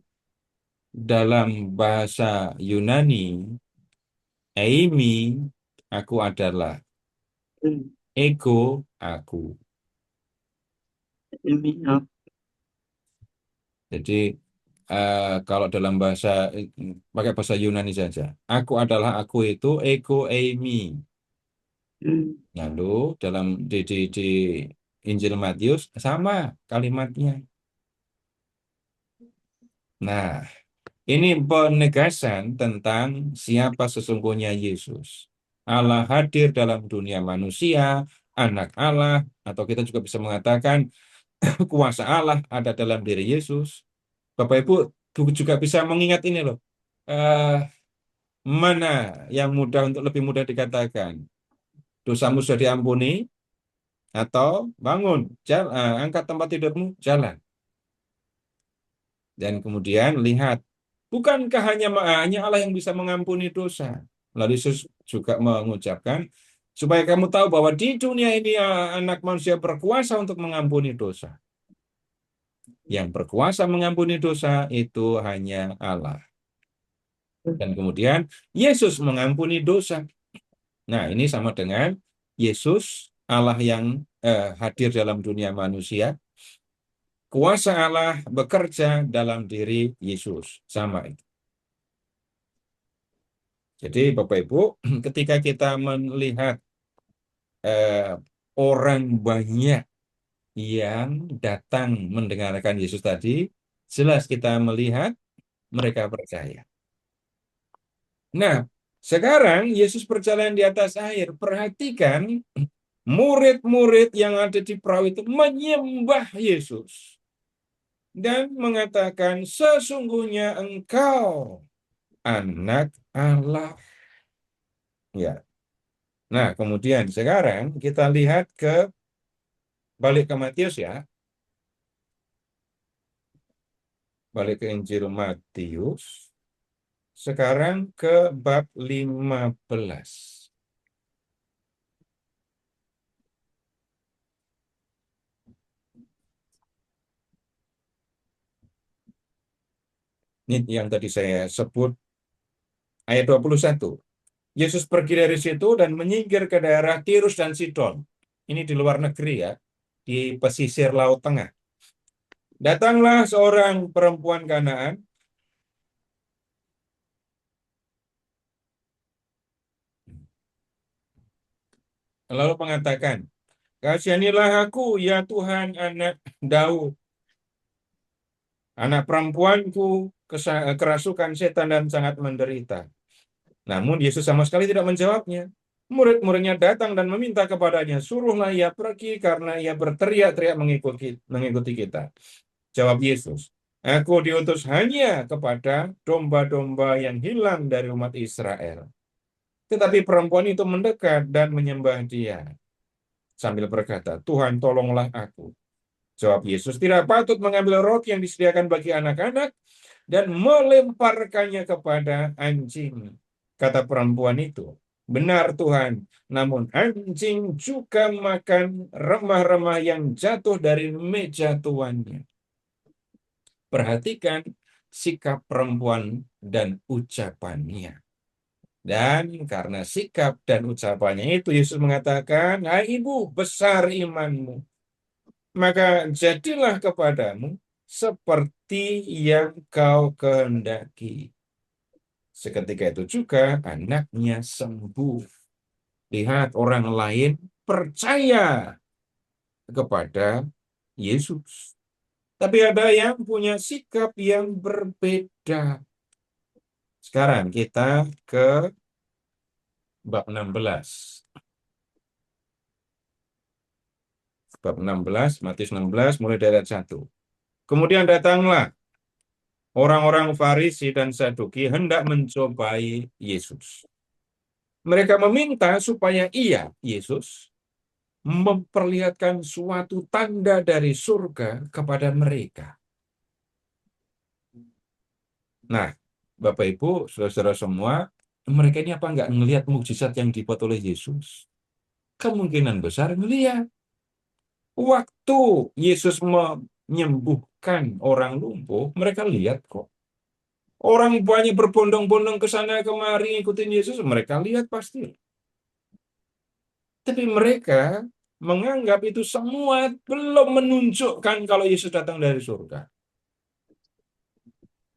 Dalam bahasa Yunani, eimi, aku adalah. Ego, aku. Jadi kalau dalam bahasa pakai bahasa Yunani saja, aku adalah aku itu ego eimi. Lalu dalam di Injil Matius sama kalimatnya. Nah, ini penegasan tentang siapa sesungguhnya Yesus. Allah hadir dalam dunia manusia, anak Allah, atau kita juga bisa mengatakan kuasa Allah ada dalam diri Yesus. Bapak Ibu juga bisa mengingat ini loh. Mana yang lebih mudah dikatakan? Dosamu sudah diampuni, atau bangun, angkat tempat tidurmu, jalan. Dan kemudian lihat, bukankah hanya Allah yang bisa mengampuni dosa? Lalu Yesus juga mengucapkan, supaya kamu tahu bahwa di dunia ini anak manusia berkuasa untuk mengampuni dosa. Yang berkuasa mengampuni dosa itu hanya Allah. Dan kemudian Yesus mengampuni dosa. Nah, ini sama dengan Yesus, Allah yang hadir dalam dunia manusia. Kuasa Allah bekerja dalam diri Yesus. Sama itu. Jadi Bapak Ibu, ketika kita melihat orang banyak yang datang mendengarkan Yesus tadi, jelas kita melihat mereka percaya. Nah, sekarang Yesus berjalan di atas air. Perhatikan, murid-murid yang ada di perahu itu menyembah Yesus dan mengatakan, sesungguhnya engkau anak Allah. Ya. Nah, kemudian sekarang kita lihat balik ke Matius ya. Balik ke Injil Matius. Sekarang ke bab 15. Ini yang tadi saya sebut ayat 21. Yesus pergi dari situ dan menyingkir ke daerah Tirus dan Sidon. Ini di luar negeri ya, di pesisir Laut Tengah. Datanglah seorang perempuan Kanaan lalu mengatakan, kasihanilah aku ya Tuhan, anak Daud. Anak perempuanku kerasukan setan dan sangat menderita. Namun Yesus sama sekali tidak menjawabnya. Murid-muridnya datang dan meminta kepadanya, suruhlah ia pergi karena ia berteriak-teriak mengikuti kita. Jawab Yesus, aku diutus hanya kepada domba-domba yang hilang dari umat Israel. Tetapi perempuan itu mendekat dan menyembah dia sambil berkata, Tuhan tolonglah aku. Jawab Yesus, tidak patut mengambil roti yang disediakan bagi anak-anak dan melemparkannya kepada anjing. Kata perempuan itu, benar Tuhan, namun anjing juga makan remah-remah yang jatuh dari meja tuannya. Perhatikan sikap perempuan dan ucapannya. Dan karena sikap dan ucapannya itu, Yesus mengatakan, hai ibu, besar imanmu. Maka jadilah kepadamu seperti yang kau kehendaki. Seketika itu juga anaknya sembuh. Lihat, orang lain percaya kepada Yesus. Tapi ada yang punya sikap yang berbeda. Sekarang kita ke bab 16. Bab 16, Matius 16, mulai dari ayat 1. Kemudian datanglah orang-orang Farisi dan Saduki hendak mencobai Yesus. Mereka meminta supaya ia, Yesus, memperlihatkan suatu tanda dari surga kepada mereka. Nah, Bapak Ibu, saudara-saudara semua, mereka ini apa enggak ngelihat mukjizat yang dibuat oleh Yesus? Kemungkinan besar ngelihat. Waktu Yesus menyembuhkan orang lumpuh, mereka lihat kok. Orang banyak berbondong-bondong ke sana kemari ngikutin Yesus, mereka lihat pasti. Tapi mereka menganggap itu semua belum menunjukkan kalau Yesus datang dari surga.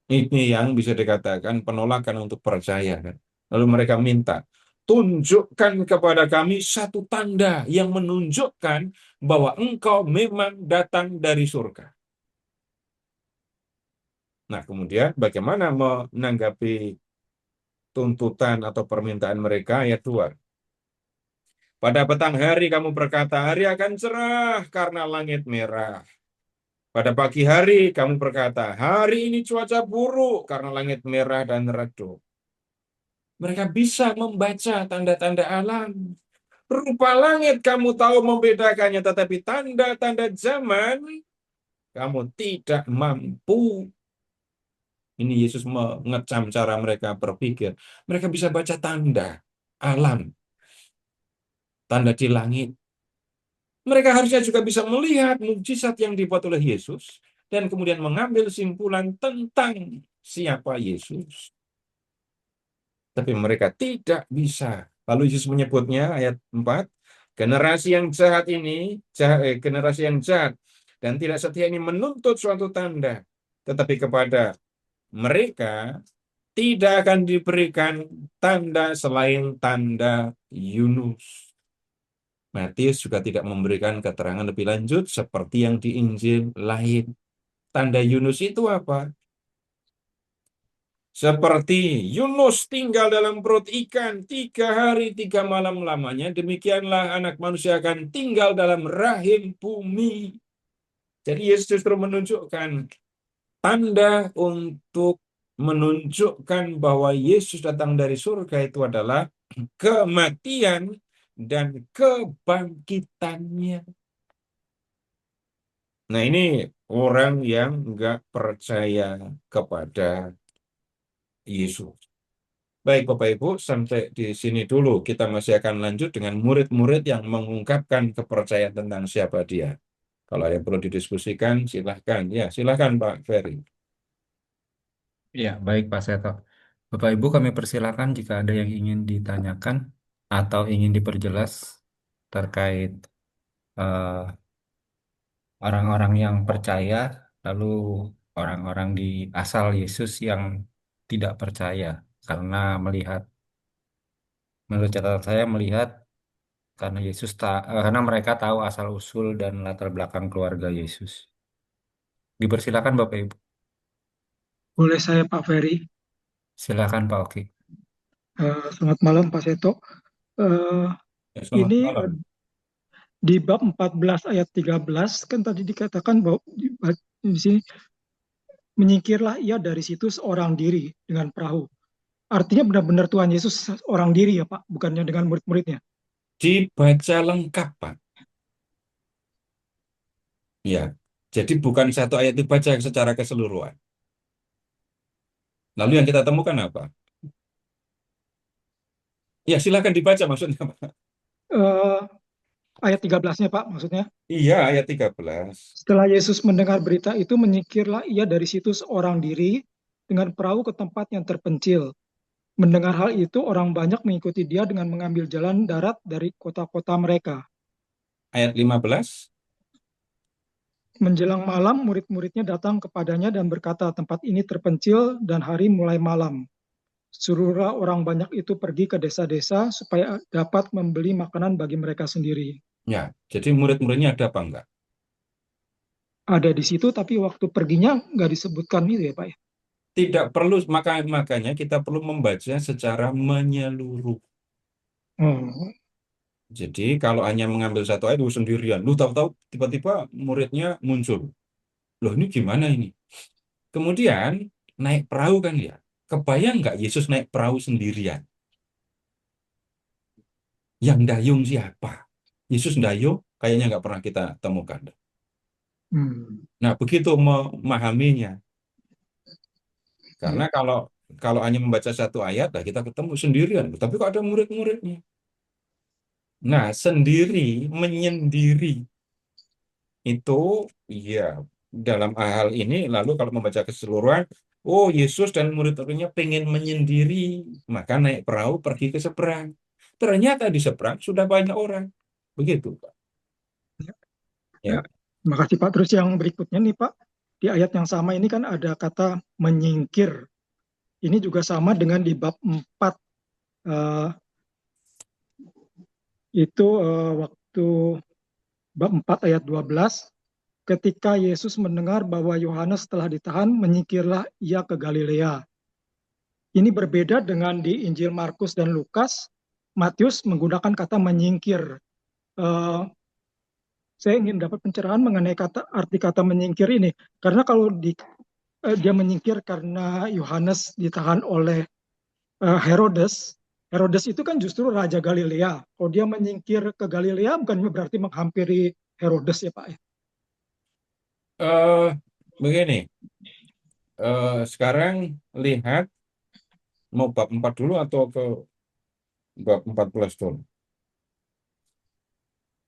Ini yang bisa dikatakan penolakan untuk percaya. Kan? Lalu mereka minta, tunjukkan kepada kami satu tanda yang menunjukkan bahwa engkau memang datang dari surga. Nah, kemudian bagaimana menanggapi tuntutan atau permintaan mereka? Ayat 2. Pada petang hari kamu berkata, hari akan cerah karena langit merah. Pada pagi hari kamu berkata, hari ini cuaca buruk karena langit merah dan redup. Mereka bisa membaca tanda-tanda alam. Rupa langit kamu tahu membedakannya, tetapi tanda-tanda zaman kamu tidak mampu. Ini Yesus mengecam cara mereka berpikir. Mereka bisa baca tanda alam, tanda di langit. Mereka harusnya juga bisa melihat mukjizat yang dibuat oleh Yesus dan kemudian mengambil simpulan tentang siapa Yesus. Tapi mereka tidak bisa. Lalu Yesus menyebutnya ayat 4, generasi yang jahat ini, generasi yang jahat dan tidak setia ini menuntut suatu tanda, tetapi kepada mereka tidak akan diberikan tanda selain tanda Yunus. Matius juga tidak memberikan keterangan lebih lanjut seperti yang di Injil lain. Tanda Yunus itu apa? Seperti Yunus tinggal dalam perut ikan 3 hari 3 malam lamanya, demikianlah anak manusia akan tinggal dalam rahim bumi. Jadi Yesus justru menunjukkan tanda untuk menunjukkan bahwa Yesus datang dari surga itu adalah kematian dan kebangkitannya. Nah, ini orang yang nggak percaya kepada Yesus. Baik, Bapak Ibu, sampai di sini dulu. Kita masih akan lanjut dengan murid-murid yang mengungkapkan kepercayaan tentang siapa dia. Kalau ada yang perlu didiskusikan, silahkan. Ya, silahkan Pak Ferry. Ya, baik Pak Seto. Bapak Ibu kami persilakan jika ada yang ingin ditanyakan atau ingin diperjelas terkait eh, orang-orang yang percaya, lalu orang-orang di asal Yesus yang tidak percaya. Karena menurut catatan saya melihat karena karena mereka tahu asal usul dan latar belakang keluarga Yesus. Dipersilakan Bapak Ibu. Boleh saya Pak Ferry? Silakan Pak Oki. Selamat malam Pak Seto. Eh, Ya, selamat ini malam. di bab 14 ayat 13 kan tadi dikatakan bahwa di sini menyingkirlah ia dari situ seorang diri dengan perahu. Artinya benar-benar Tuhan Yesus seorang diri ya Pak, bukannya dengan murid-muridnya. Dibaca lengkap, Pak. Ya, jadi bukan satu ayat dibaca secara keseluruhan. Lalu yang kita temukan apa? Ya, silakan dibaca maksudnya, Pak. Eh, ayat 13-nya Pak maksudnya. Iya, ayat 13. Setelah Yesus mendengar berita itu, menyingkirlah ia dari situ seorang diri dengan perahu ke tempat yang terpencil. Mendengar hal itu, orang banyak mengikuti dia dengan mengambil jalan darat dari kota-kota mereka. Ayat 15. Menjelang malam, murid-muridnya datang kepadanya dan berkata, tempat ini terpencil dan hari mulai malam. Suruhlah orang banyak itu pergi ke desa-desa supaya dapat membeli makanan bagi mereka sendiri. Ya, jadi murid-muridnya ada apa enggak? Ada di situ, tapi waktu perginya nggak disebutkan itu ya Pak ya. Tidak perlu, makanya kita perlu membaca secara menyeluruh. Oh, Jadi kalau hanya mengambil satu ayat sendirian, lu tahu-tahu tiba-tiba muridnya muncul. Loh, ini gimana ini? Kemudian naik perahu kan ya. Kebayang nggak Yesus naik perahu sendirian? Yang dayung siapa? Yesus dayung kayaknya nggak pernah kita temukan. Nah, begitu memahaminya. Karena kalau kalau hanya membaca satu ayat, lah kita ketemu sendirian. Tapi kok ada murid-muridnya? Nah, menyendiri itu, ya, dalam hal ini, lalu kalau membaca keseluruhan, oh Yesus dan murid-muridnya pengen menyendiri, maka naik perahu pergi ke seberang. Ternyata di seberang sudah banyak orang. Begitu, Pak. Ya. ya. Terima kasih Pak. Terus yang berikutnya nih Pak, di ayat yang sama ini kan ada kata menyingkir. Ini juga sama dengan di bab 4. Waktu bab 4 ayat 12, ketika Yesus mendengar bahwa Yohanes telah ditahan, menyingkirlah ia ke Galilea. Ini berbeda dengan di Injil Markus dan Lukas. Matius menggunakan kata menyingkir. Saya ingin dapat pencerahan mengenai arti kata menyingkir ini. Karena kalau dia menyingkir karena Yohanes ditahan oleh Herodes. Herodes itu kan justru Raja Galilea. Kalau dia menyingkir ke Galilea bukan berarti menghampiri Herodes ya Pak ya? Begini, sekarang lihat mau bab 4 dulu atau ke bab 14 dulu.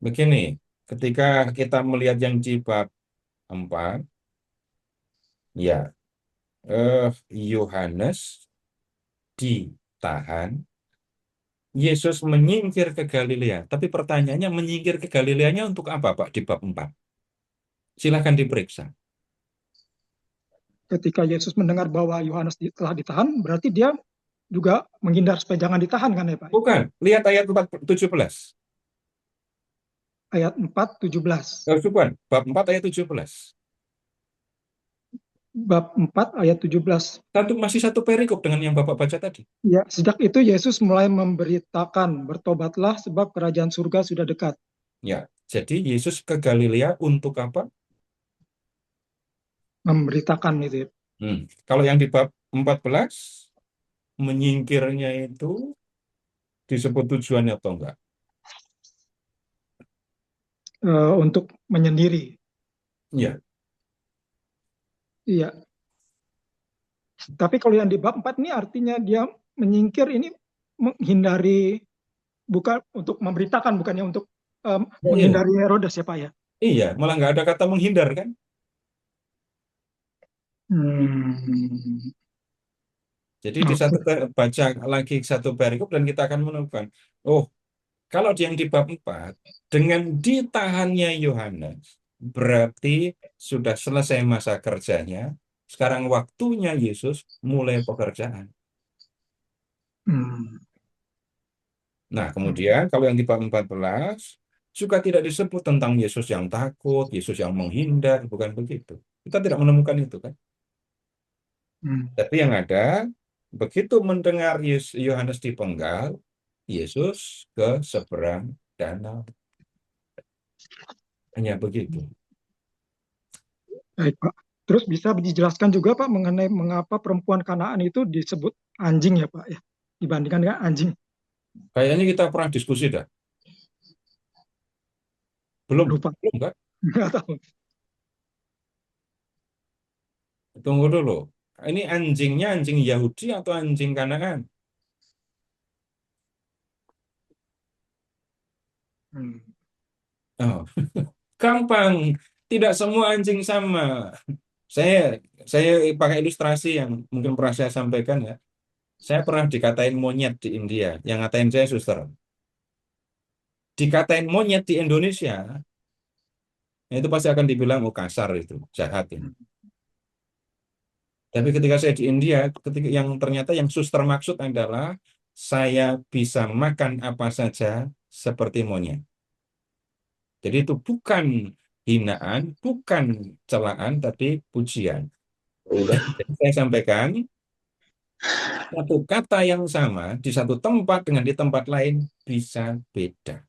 Begini, ketika kita melihat yang di bab 4, ya, Yohanes ditahan, Yesus menyingkir ke Galilea. Tapi pertanyaannya, menyingkir ke Galileanya untuk apa, Pak, di bab 4? Silahkan diperiksa. Ketika Yesus mendengar bahwa Yohanes telah ditahan, berarti dia juga menghindar supaya jangan ditahan kan ya Pak? Bukan, lihat ayat 17. Ayat 4:17. Bukan, bab 4 ayat 17. Bab 4 ayat 17. Masih satu perikop dengan yang Bapak baca tadi. Ya, sejak itu Yesus mulai memberitakan, bertobatlah sebab kerajaan surga sudah dekat. Ya, jadi Yesus ke Galilea untuk apa? Memberitakan itu ya. Kalau yang di bab 14, menyingkirnya itu disebut tujuannya atau enggak? Untuk menyendiri. Iya. Iya. Tapi kalau yang di bab 4 ini artinya dia menyingkir ini menghindari, bukan untuk memberitakan, bukannya untuk menghindari Herodes ya Pak ya? Iya, malah nggak ada kata menghindar kan? Jadi baca lagi satu perikop dan kita akan menemukan, oh, kalau yang di bab 4, dengan ditahannya Yohanes, berarti sudah selesai masa kerjanya, sekarang waktunya Yesus mulai pekerjaan. Nah, kemudian kalau yang di bab 14, juga tidak disebut tentang Yesus yang takut, Yesus yang menghindar, bukan begitu. Kita tidak menemukan itu kan? Tapi yang ada, begitu mendengar Yohanes dipenggal, Yesus ke seberang danau. Hanya begitu. Baik, Pak. Terus bisa dijelaskan juga, Pak, mengenai mengapa perempuan Kanaan itu disebut anjing ya, Pak, ya, dibandingkan dengan anjing. Kayaknya kita pernah diskusi dah. Belum? Lupa. Belum kan? Nggak tahu. Tunggu dulu. Ini anjingnya anjing Yahudi atau anjing Kanaan? Oh, gampang. Tidak semua anjing sama. Saya saya pakai ilustrasi yang mungkin pernah saya sampaikan ya. Saya pernah dikatain monyet di India. Yang ngatain saya suster. Dikatain monyet di Indonesia, itu pasti akan dibilang oh kasar itu, jahat ini. Tapi ketika saya di India, ketika yang ternyata yang suster maksud adalah saya bisa makan apa saja seperti monyet. Jadi itu bukan hinaan, bukan celaan, tapi pujian. Jadi saya sampaikan satu kata yang sama di satu tempat dengan di tempat lain bisa beda.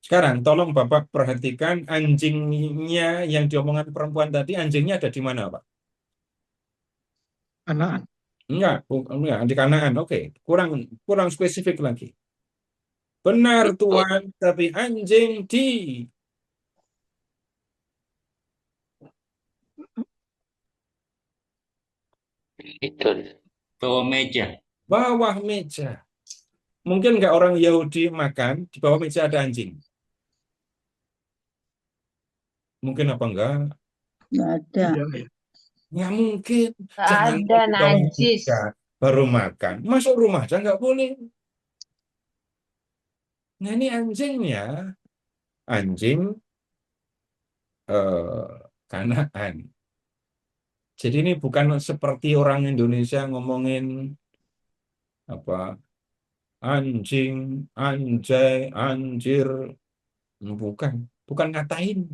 Sekarang tolong Bapak perhatikan anjingnya yang diomongan perempuan tadi, anjingnya ada di mana, Pak? Kanaan. Enggak, di Kanaan. Oke, kurang spesifik lagi. Benar Tuhan, tapi anjing di Bawah meja. bawah meja. Mungkin nggak orang Yahudi makan di bawah meja ada anjing? Mungkin apa enggak? Nggak ada. Iya, iya. Nggak mungkin. Nggak Jangan ada di bawah najis. meja baru makan. Masuk rumah aja nggak boleh. Nah ini anjingnya, anjing Kanaan. Jadi ini bukan seperti orang Indonesia ngomongin apa anjing, anjay, anjir, bukan ngatain,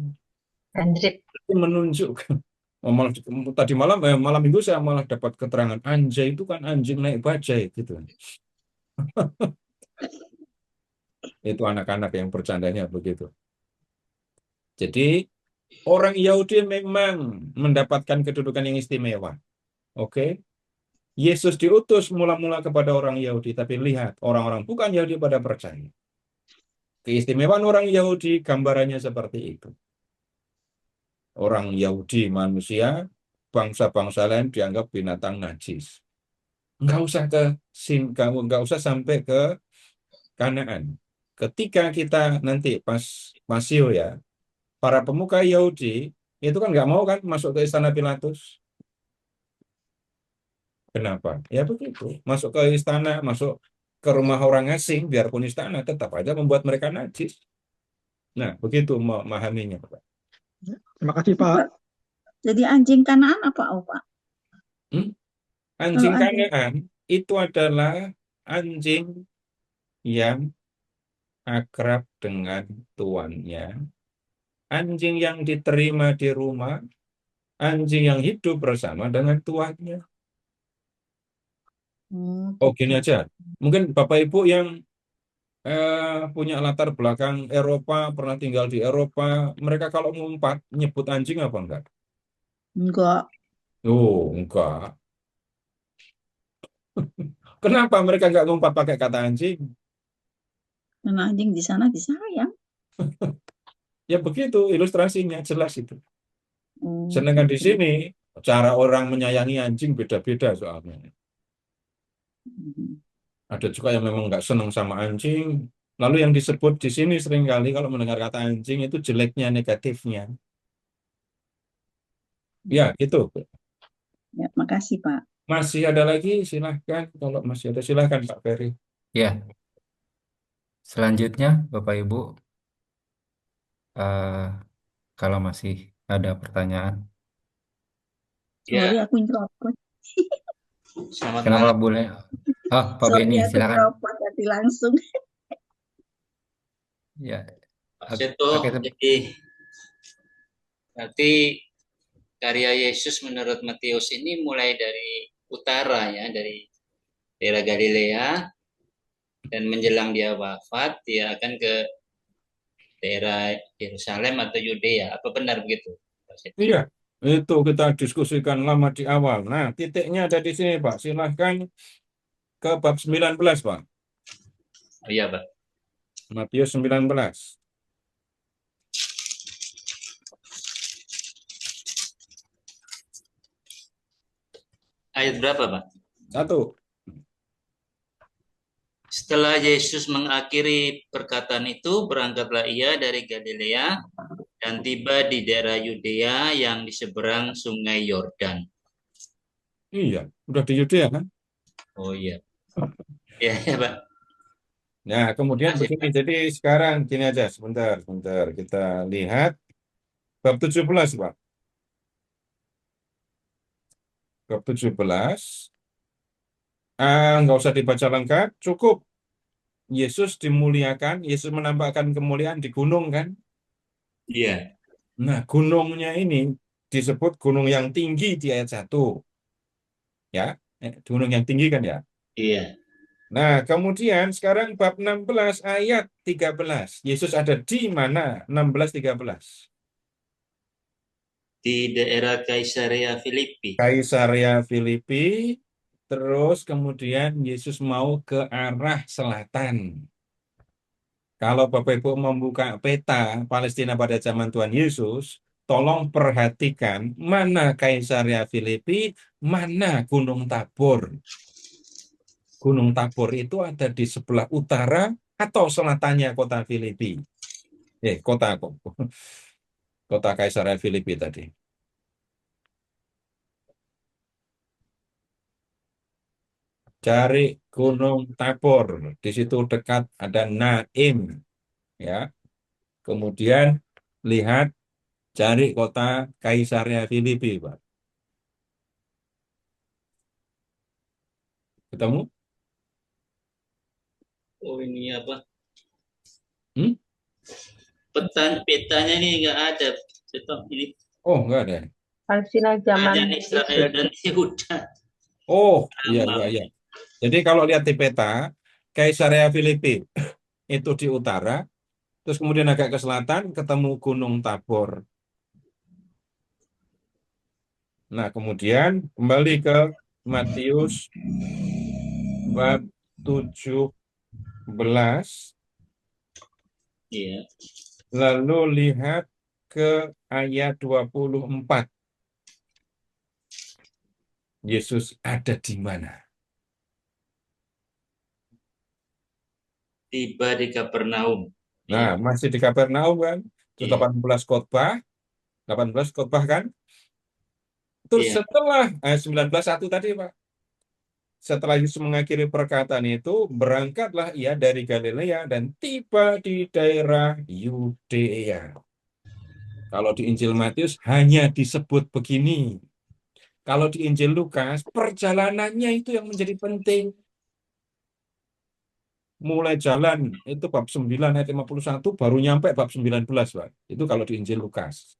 Andrip. tapi menunjukkan. Tadi malam minggu saya malah dapat keterangan anjay itu kan anjing naik bajai gitu. Itu anak-anak yang bercandanya begitu. Jadi orang Yahudi memang mendapatkan kedudukan yang istimewa. Oke. Yesus diutus mula-mula kepada orang Yahudi, tapi lihat orang-orang bukan Yahudi pada percaya. Keistimewaan orang Yahudi gambarannya seperti itu. Orang Yahudi manusia, bangsa-bangsa lain dianggap binatang najis. Nggak usah sampai ke Kanaan. Ketika kita nanti pas Masio ya, para pemuka Yahudi itu kan nggak mau kan masuk ke istana Pilatus. Kenapa? Ya begitu. Masuk ke istana, masuk ke rumah orang asing, biarpun istana tetap aja membuat mereka najis. Nah, begitu memahaminya, Pak. Terima kasih, Pak. Jadi anjing Kanaan apa, oh, Pak? Anjing Kalau anjing Kanaan itu adalah anjing yang akrab dengan tuannya, anjing yang diterima di rumah, anjing yang hidup bersama dengan tuannya. Oh, gini gitu. aja. Mungkin Bapak Ibu yang punya latar belakang Eropa, pernah tinggal di Eropa, mereka kalau ngumpat nyebut anjing apa enggak? Enggak. Oh, enggak. Kenapa mereka enggak ngumpat pakai kata anjing? Karena anjing di sana disayang. Ya begitu ilustrasinya, jelas itu. Oh, Sedangkan di gitu. sini, cara orang menyayangi anjing beda-beda soalnya. Mhm. Ada juga yang memang nggak senang sama anjing. Lalu yang disebut di sini seringkali kalau mendengar kata anjing itu jeleknya, negatifnya. Ya, gitu. Ya, makasih, Pak. Masih ada lagi? Silahkan. Kalau masih ada, silahkan Pak Ferry. Ya, selanjutnya Bapak Ibu, eh, kalau masih ada pertanyaan, Sorry, Ya, aku nyerocos. selamat kenapa malam. boleh? Oh, Pak Sorry, Beni, aku silakan. nyerocos hati langsung. Ya, Pak Seto, oke, jadi berarti karya Yesus menurut Matius ini mulai dari utara ya, dari daerah Galilea, dan menjelang dia wafat dia akan ke daerah Yerusalem atau Yudea. Apa benar begitu, Pak Seto? Iya, itu kita diskusikan lama di awal. Nah, titiknya ada di sini, Pak. Silahkan ke bab 19, Pak. Oh iya, Pak. Matius 19. Ayat berapa, Pak? 1. Setelah Yesus mengakhiri perkataan itu, berangkatlah ia dari Galilea dan tiba di daerah Yudea yang di seberang sungai Yordan. Iya, udah di Yudea kan? Oh iya. Ya, ya, Pak. Nah, kemudian Makasih, begini. Pak. Jadi sekarang gini aja, sebentar. Kita lihat bab 17, Pak. Bab 17. Nggak usah dibaca lengkap, cukup. Yesus dimuliakan, Yesus menampakkan kemuliaan di gunung kan? Iya. Nah, gunungnya ini disebut gunung yang tinggi di ayat 1. Ya, gunung yang tinggi kan ya? Iya. Nah, kemudian sekarang bab 16 ayat 13. Yesus ada di mana? 16, 13. Di daerah Kaisarea Filipi. Kaisarea Filipi, terus kemudian Yesus mau ke arah selatan. Kalau Bapak Ibu membuka peta Palestina pada zaman Tuhan Yesus, tolong perhatikan mana Kaisarea Filipi, mana Gunung Tabor. Gunung Tabor itu ada di sebelah utara atau selatannya kota Filipi. Kota Kaisarea Filipi tadi. Cari Gunung Tabor. Di situ dekat ada Naim. Ya. Kemudian lihat, cari kota Kaisarea Filipi, Pak. Ketemu? Oh ini apa? Hmm? Petanya ini nggak ada. Seto, ini Oh, enggak ada. Palestina zaman hanya Israel dan Yehuda. Oh, iya, Sama. iya, iya. Jadi kalau lihat di peta, Kaisarea Filipi itu di utara, terus kemudian agak ke selatan, ketemu Gunung Tabor. Nah, kemudian kembali ke Matius bab 17, Iya. lalu lihat ke ayat 24. Yesus ada di mana? Tiba di Kapernaum. Nah, masih di Kapernaum kan? Itu Iya. 18 khotbah. 18 khotbah kan? Terus Iya. setelah ayat 19:1 tadi, Pak. Setelah Yesus mengakhiri perkataan itu, berangkatlah ia dari Galilea dan tiba di daerah Yudea. Kalau di Injil Matius hanya disebut begini. Kalau di Injil Lukas, perjalanannya itu yang menjadi penting. Mulai jalan, itu bab 9 ayat 51, baru nyampe bab 19, Pak. Itu kalau di Injil Lukas.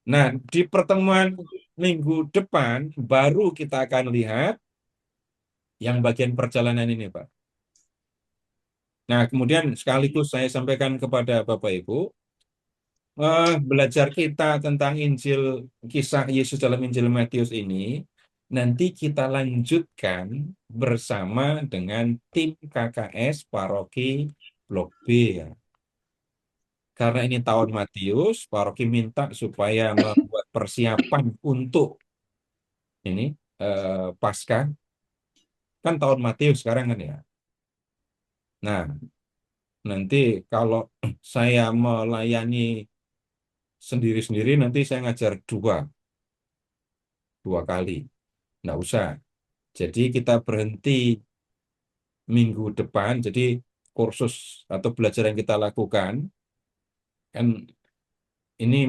Nah, di pertemuan minggu depan, baru kita akan lihat yang bagian perjalanan ini, Pak. Nah, kemudian sekaligus saya sampaikan kepada Bapak Ibu, belajar kita tentang Injil, kisah Yesus dalam Injil Matius ini, nanti kita lanjutkan bersama dengan tim KKS Paroki Blok B ya. Karena ini tahun Matius, Paroki minta supaya membuat persiapan untuk ini Paskah. Kan tahun Matius sekarang kan ya. Nah, nanti kalau saya melayani sendiri-sendiri, nanti saya ngajar dua kali. Nggak usah. Jadi kita berhenti minggu depan. Jadi kursus atau belajar yang kita lakukan kan ini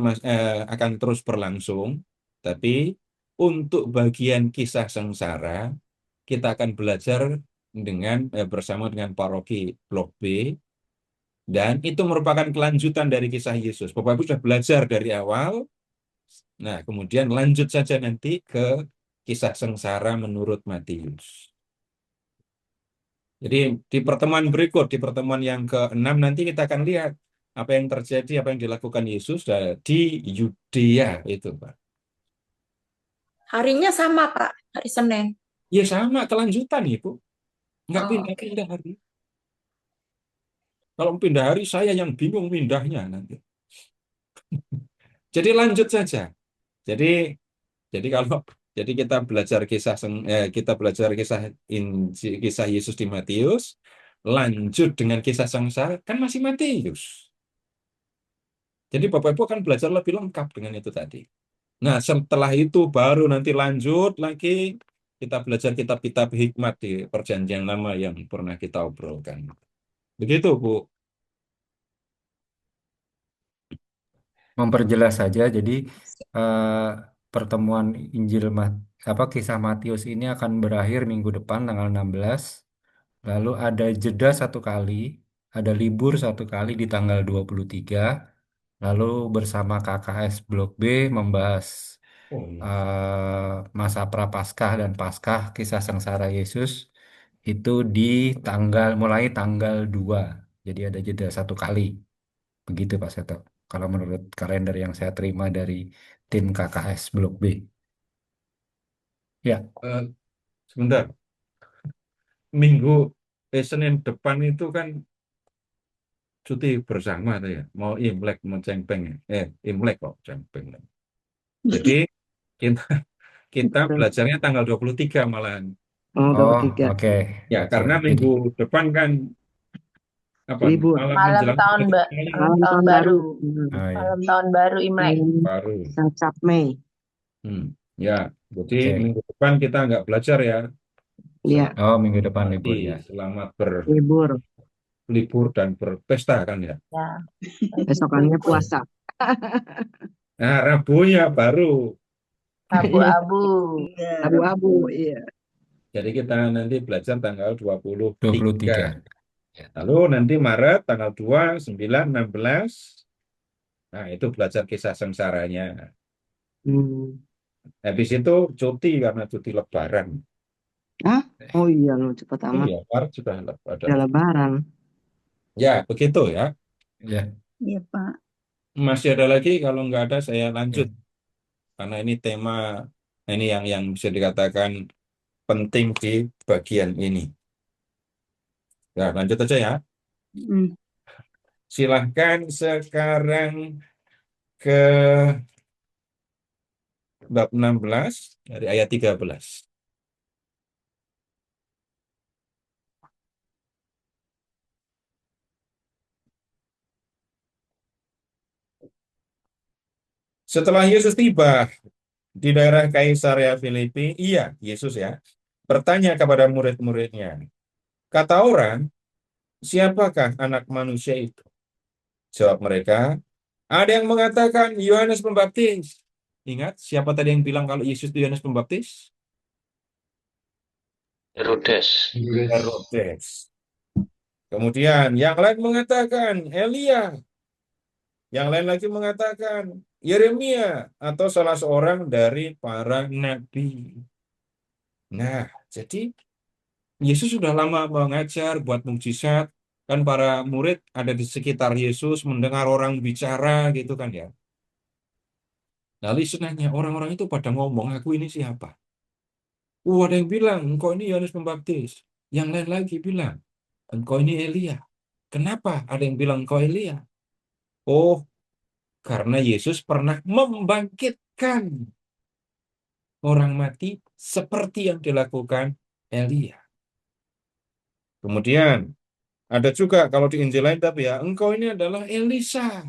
akan terus berlangsung. Tapi untuk bagian kisah sengsara kita akan belajar bersama dengan Paroki Blok B, dan itu merupakan kelanjutan dari kisah Yesus. Bapak Ibu sudah belajar dari awal Nah, kemudian lanjut saja nanti ke kisah sengsara menurut Matius. Jadi di pertemuan berikut, di pertemuan yang ke-6 nanti kita akan lihat apa yang terjadi, apa yang dilakukan Yesus di Yudea itu, Pak. Harinya sama, Pak. Hari Senin. Ya sama, kelanjutan Ibu. Nggak Oh, oke. pindah-pindah hari. Kalau pindah hari, saya yang bingung pindahnya nanti. Jadi lanjut saja. Jadi kalau kita belajar kita belajar kisah Yesus di Matius, lanjut dengan kisah sengsara kan masih Matius. Jadi Bapak Ibu akan belajar lebih lengkap dengan itu tadi. Nah, setelah itu baru nanti lanjut lagi kita belajar kitab-kitab hikmat di Perjanjian Lama yang pernah kita obrolkan. Begitu, Bu. Memperjelas saja, jadi eh, pertemuan kisah Matius ini akan berakhir minggu depan tanggal 16. Lalu ada jeda satu kali, ada libur satu kali di tanggal 23. Lalu bersama KKS Blok B membahas Oh, iya. masa Prapaskah dan Paskah kisah sengsara Yesus itu mulai tanggal 2. Jadi ada jeda satu kali. Begitu Pak Seto. Kalau menurut kalender yang saya terima dari tim KKS Blok B. Ya, Sebentar. Senin depan itu kan cuti bersama tuh ya. Mau Imlek, mau Cengpeng ya. Imlek kok, Cengpeng. Jadi kita kita belajarnya tanggal 23 malahan. Oh, oh 23. oke. Ya, Oke. karena Jadi minggu depan kan Libur. malam Malam menjelang tahun Malam tahun baru. oh, ya. Malam tahun baru Imlek. baru. Cap Mei. Ya, jadi Oke. minggu depan kita nggak belajar ya. Iya, Oh, minggu depan libur Jadi ya. selamat libur. berlibur dan berpesta kan ya. Ya. Besokannya puasa. Nah, Rabunya baru. Abu-abu. Iya, Abu-abu, iya. Jadi kita nanti belajar tanggal 23. 23. Ya. Lalu nanti Maret tanggal 2, 9, 16. Nah, itu belajar kisah sengsaranya. Hmm. Habis itu cuti karena cuti Lebaran. Ah, oh iya loh, cepat amat. Iya, Maret sudah ada. Udah Lebaran. Ya, begitu ya. Ya. iya Pak. Masih ada lagi, kalau nggak ada saya lanjut. Ya. Karena ini tema, ini yang bisa dikatakan penting di bagian ini. Ya, lanjut aja ya. Mm. Silahkan sekarang ke bab 16 dari ayat 13. Setelah Yesus tiba di daerah Kaisarea Filipi, Yesus ya, bertanya kepada murid-muridnya, kata orang, siapakah anak manusia itu? Jawab mereka, ada yang mengatakan Yohanes Pembaptis. Ingat, siapa tadi yang bilang kalau Yesus itu Yohanes Pembaptis? Herodes. Kemudian yang lain mengatakan Elia. Yang lain lagi mengatakan Yeremia atau salah seorang dari para nabi. Nah, jadi Yesus sudah lama mengajar, buat mukjizat. Kan para murid ada di sekitar Yesus, mendengar orang bicara gitu kan ya. Lalu Yesus nanya, orang-orang itu pada ngomong, aku ini siapa? Ada yang bilang, engkau ini Yohanes Pembaptis. Yang lain lagi bilang, engkau ini Elia. Kenapa ada yang bilang engkau Elia? Oh, karena Yesus pernah membangkitkan orang mati seperti yang dilakukan Elia. Kemudian ada juga kalau di Injil lain tapi ya, engkau ini adalah Elisa.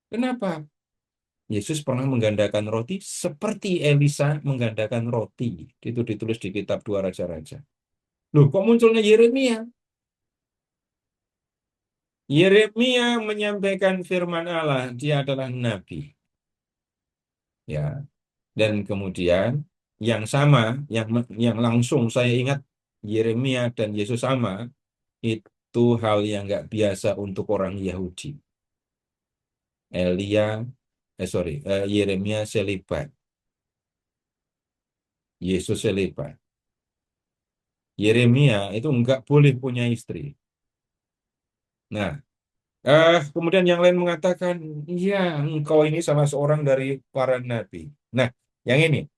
Kenapa? Yesus pernah menggandakan roti seperti Elisa menggandakan roti. Itu ditulis di kitab 2 Raja-Raja. Loh, kok munculnya Yeremia? Yeremia menyampaikan firman Allah, dia adalah nabi. Ya. Dan kemudian yang sama, yang langsung saya ingat Yeremia dan Yesus sama, itu hal yang nggak biasa untuk orang Yahudi. Elia Yeremia selibat, Yesus selibat. Yeremia itu nggak boleh punya istri. Nah, kemudian yang lain mengatakan, ya engkau ini salah seorang dari para nabi. Nah, yang ini.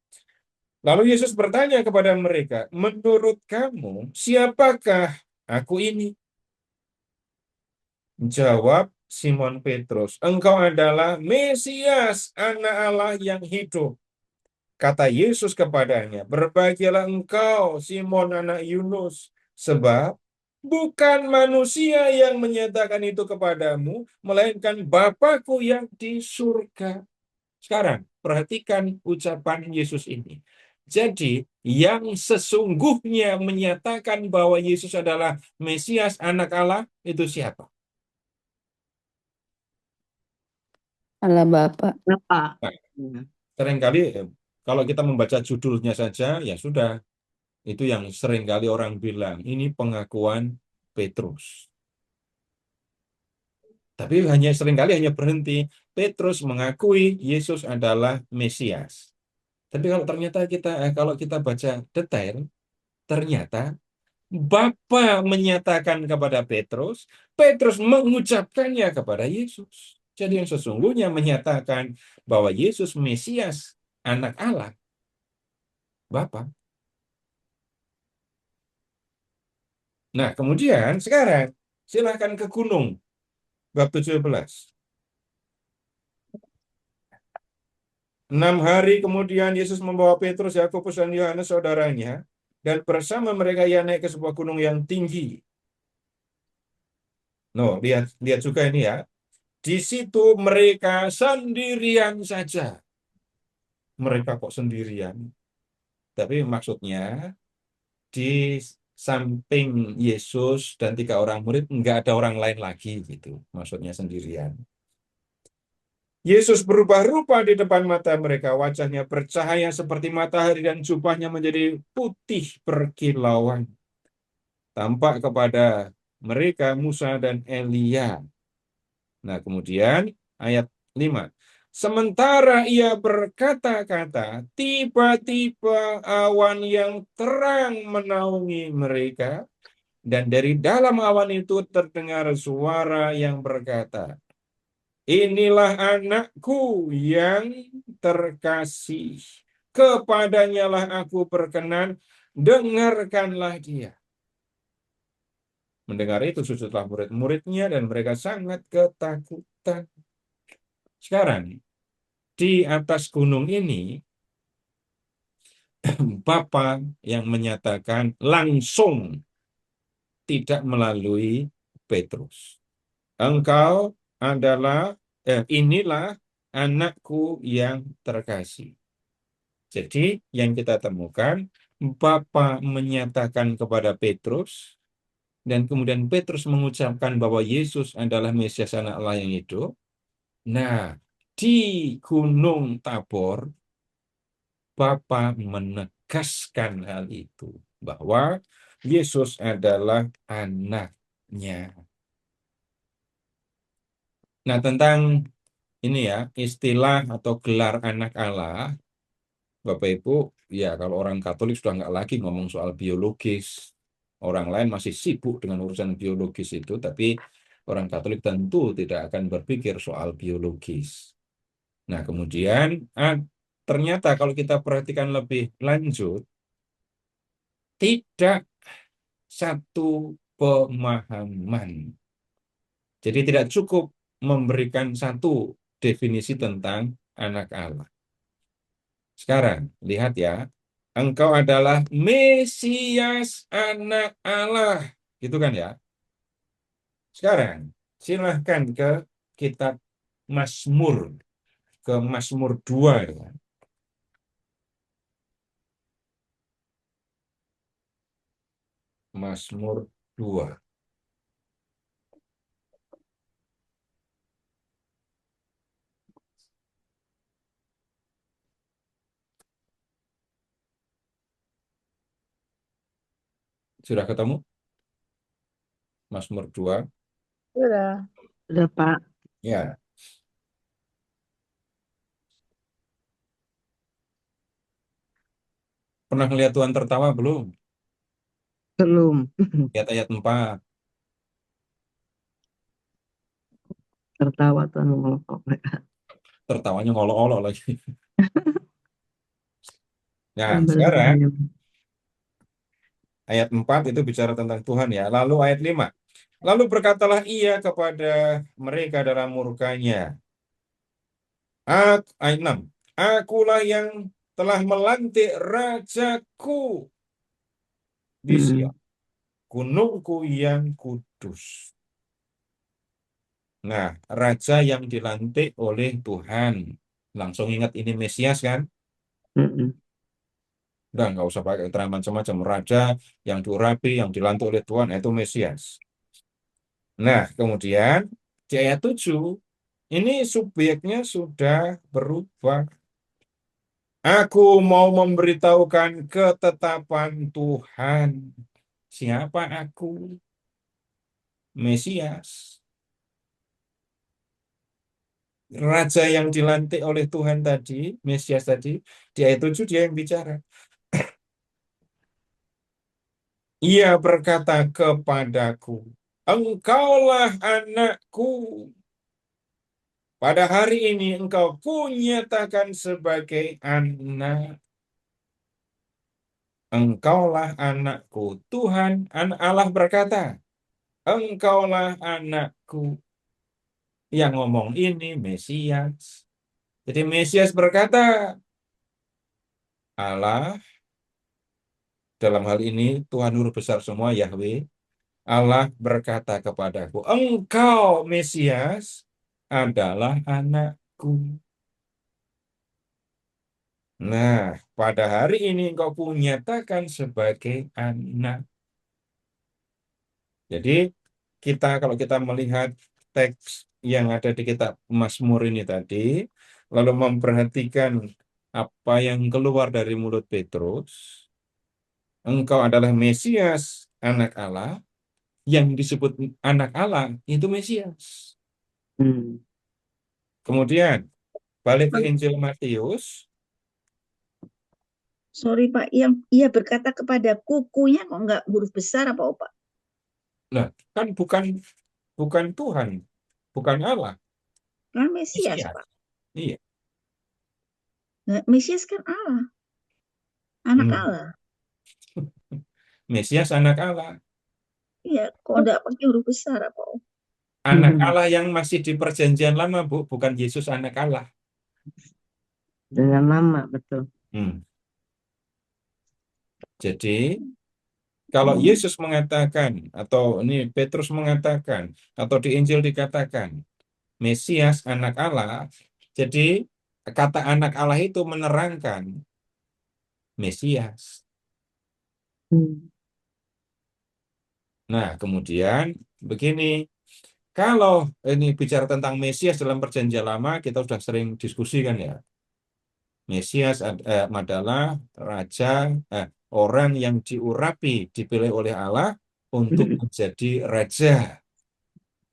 Lalu Yesus bertanya kepada mereka, menurut kamu siapakah aku ini? Jawab Simon Petrus, engkau adalah Mesias, anak Allah yang hidup. Kata Yesus kepadanya, berbahagialah engkau, Simon anak Yunus, sebab bukan manusia yang menyatakan itu kepadamu, melainkan Bapa-Ku yang di surga. Sekarang, perhatikan ucapan Yesus ini. Jadi, yang sesungguhnya menyatakan bahwa Yesus adalah Mesias, anak Allah, itu siapa? Allah Bapa. Bapak. Nah, Ya. seringkali kalau kita membaca judulnya saja, ya sudah. Itu yang seringkali orang bilang, ini pengakuan Petrus. Tapi seringkali hanya berhenti, Petrus mengakui Yesus adalah Mesias. Tapi kalau kita baca detail, ternyata Bapa menyatakan kepada Petrus, Petrus mengucapkannya kepada Yesus. Jadi yang sesungguhnya menyatakan bahwa Yesus Mesias, anak Allah, Bapa. Nah, kemudian sekarang silahkan ke gunung, bab 17. 6 hari kemudian Yesus membawa Petrus, Yakobus, dan Yohanes saudaranya, dan bersama mereka ia naik ke sebuah gunung yang tinggi. No, lihat juga ini ya. Di situ mereka sendirian saja. Mereka kok sendirian? Tapi maksudnya di samping Yesus dan 3 orang murid nggak ada orang lain lagi gitu. Maksudnya sendirian. Yesus berubah rupa di depan mata mereka, wajahnya bercahaya seperti matahari dan jubahnya menjadi putih berkilauan. Tampak kepada mereka Musa dan Elia. Nah, kemudian ayat 5. Sementara ia berkata-kata, tiba-tiba awan yang terang menaungi mereka, dan dari dalam awan itu terdengar suara yang berkata, inilah anakku yang terkasih, kepadanya lah aku berkenan, dengarkanlah dia. Mendengar itu sujudlah murid-muridnya dan mereka sangat ketakutan. Sekarang, di atas gunung ini, Bapa yang menyatakan langsung, tidak melalui Petrus. Engkau adalah, inilah anakku yang terkasih. Jadi yang kita temukan, Bapa menyatakan kepada Petrus, dan kemudian Petrus mengucapkan bahwa Yesus adalah Mesias anak Allah yang hidup. Nah, di Gunung Tabor, Bapa menegaskan hal itu, bahwa Yesus adalah anaknya. Nah, tentang ini ya, istilah atau gelar anak Allah, Bapak Ibu, ya kalau orang Katolik sudah nggak lagi ngomong soal biologis. Orang lain masih sibuk dengan urusan biologis itu, tapi orang Katolik tentu tidak akan berpikir soal biologis. Nah, kemudian ternyata kalau kita perhatikan lebih lanjut, tidak satu pemahaman. Jadi tidak cukup memberikan satu definisi tentang anak Allah. Sekarang, lihat ya. Engkau adalah Mesias anak Allah. Gitu kan ya. Sekarang, silahkan ke kitab Mazmur. Ke Mazmur 2. Ya. Mazmur 2. Sudah ketemu? Mazmur 2. Sudah. Udah Pak. Ya. Pernah ngeliat Tuhan tertawa belum? Belum. Lihat ayat 4. Tertawa tuh ngelokok. Tertawanya ngolok-olok lagi. Nah, Belum. sekarang ayat 4 itu bicara tentang Tuhan ya. Lalu ayat 5. Lalu berkatalah ia kepada mereka dalam murkanya. Ayat 6. Akulah yang telah melantik rajaku di Sion, gunungku yang kudus. Nah, raja yang dilantik oleh Tuhan. Langsung ingat ini Mesias kan? Mm-mm. Udah nggak usah pakai keterangan macam-macam. Raja yang diurapi, yang dilantik oleh Tuhan, itu Mesias. Nah, kemudian di ayat 7, ini subjeknya sudah berubah. Aku mau memberitahukan ketetapan Tuhan. Siapa aku? Mesias. Raja yang dilantik oleh Tuhan tadi, Mesias tadi, di ayat 7 dia yang bicara. Ia berkata kepadaku, engkaulah anakku. Pada hari ini engkau kunyatakan sebagai anak. Engkaulah anakku. Tuhan, anak Allah berkata, engkaulah anakku. Yang ngomong ini Mesias. Jadi Mesias berkata, Allah, dalam hal ini Tuhan Huruf besar semua, Yahweh, Allah berkata kepadaku, engkau Mesias adalah anakku. Nah, pada hari ini engkau kunyatakan sebagai anak. Jadi kalau kita melihat teks yang ada di kitab Mazmur ini tadi, lalu memperhatikan apa yang keluar dari mulut Petrus, engkau adalah Mesias, anak Allah, yang disebut anak Allah itu Mesias. Mm. Kemudian balik ke Injil Matius. Sorry Pak, yang ia berkata kepada kukunya kok enggak huruf besar apa Pak? Nah, kan bukan Tuhan, bukan Allah, Kan Mesias Mesias. Pak. Iya. Nah, Mesias kan Allah, anak Hmm. Allah. Mesias anak Allah. Iya, kok enggak pakai huruf besar apa? Anak Allah yang masih di perjanjian lama, Bu, bukan Yesus anak Allah. Dengan lama, betul. Jadi, kalau Yesus mengatakan, atau ini Petrus mengatakan, atau di Injil dikatakan, Mesias anak Allah, jadi kata anak Allah itu menerangkan Mesias. Mm. Nah, kemudian begini, kalau ini bicara tentang Mesias dalam perjanjian lama, kita sudah sering diskusikan ya. Mesias adalah raja, orang yang diurapi, dipilih oleh Allah untuk menjadi raja.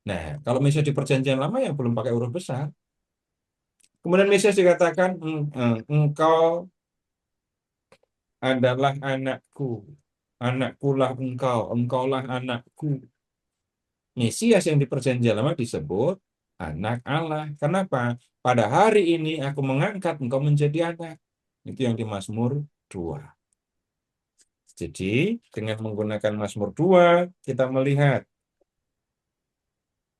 Nah, kalau Mesias di perjanjian lama ya belum pakai huruf besar. Kemudian Mesias dikatakan, engkau adalah anakku, anakkulah engkau, engkaulah anakku. Mesias yang di perjanjian lama disebut anak Allah. Kenapa? Pada hari ini aku mengangkat engkau menjadi anak. Itu yang di Mazmur 2. Jadi, dengan menggunakan Mazmur 2, kita melihat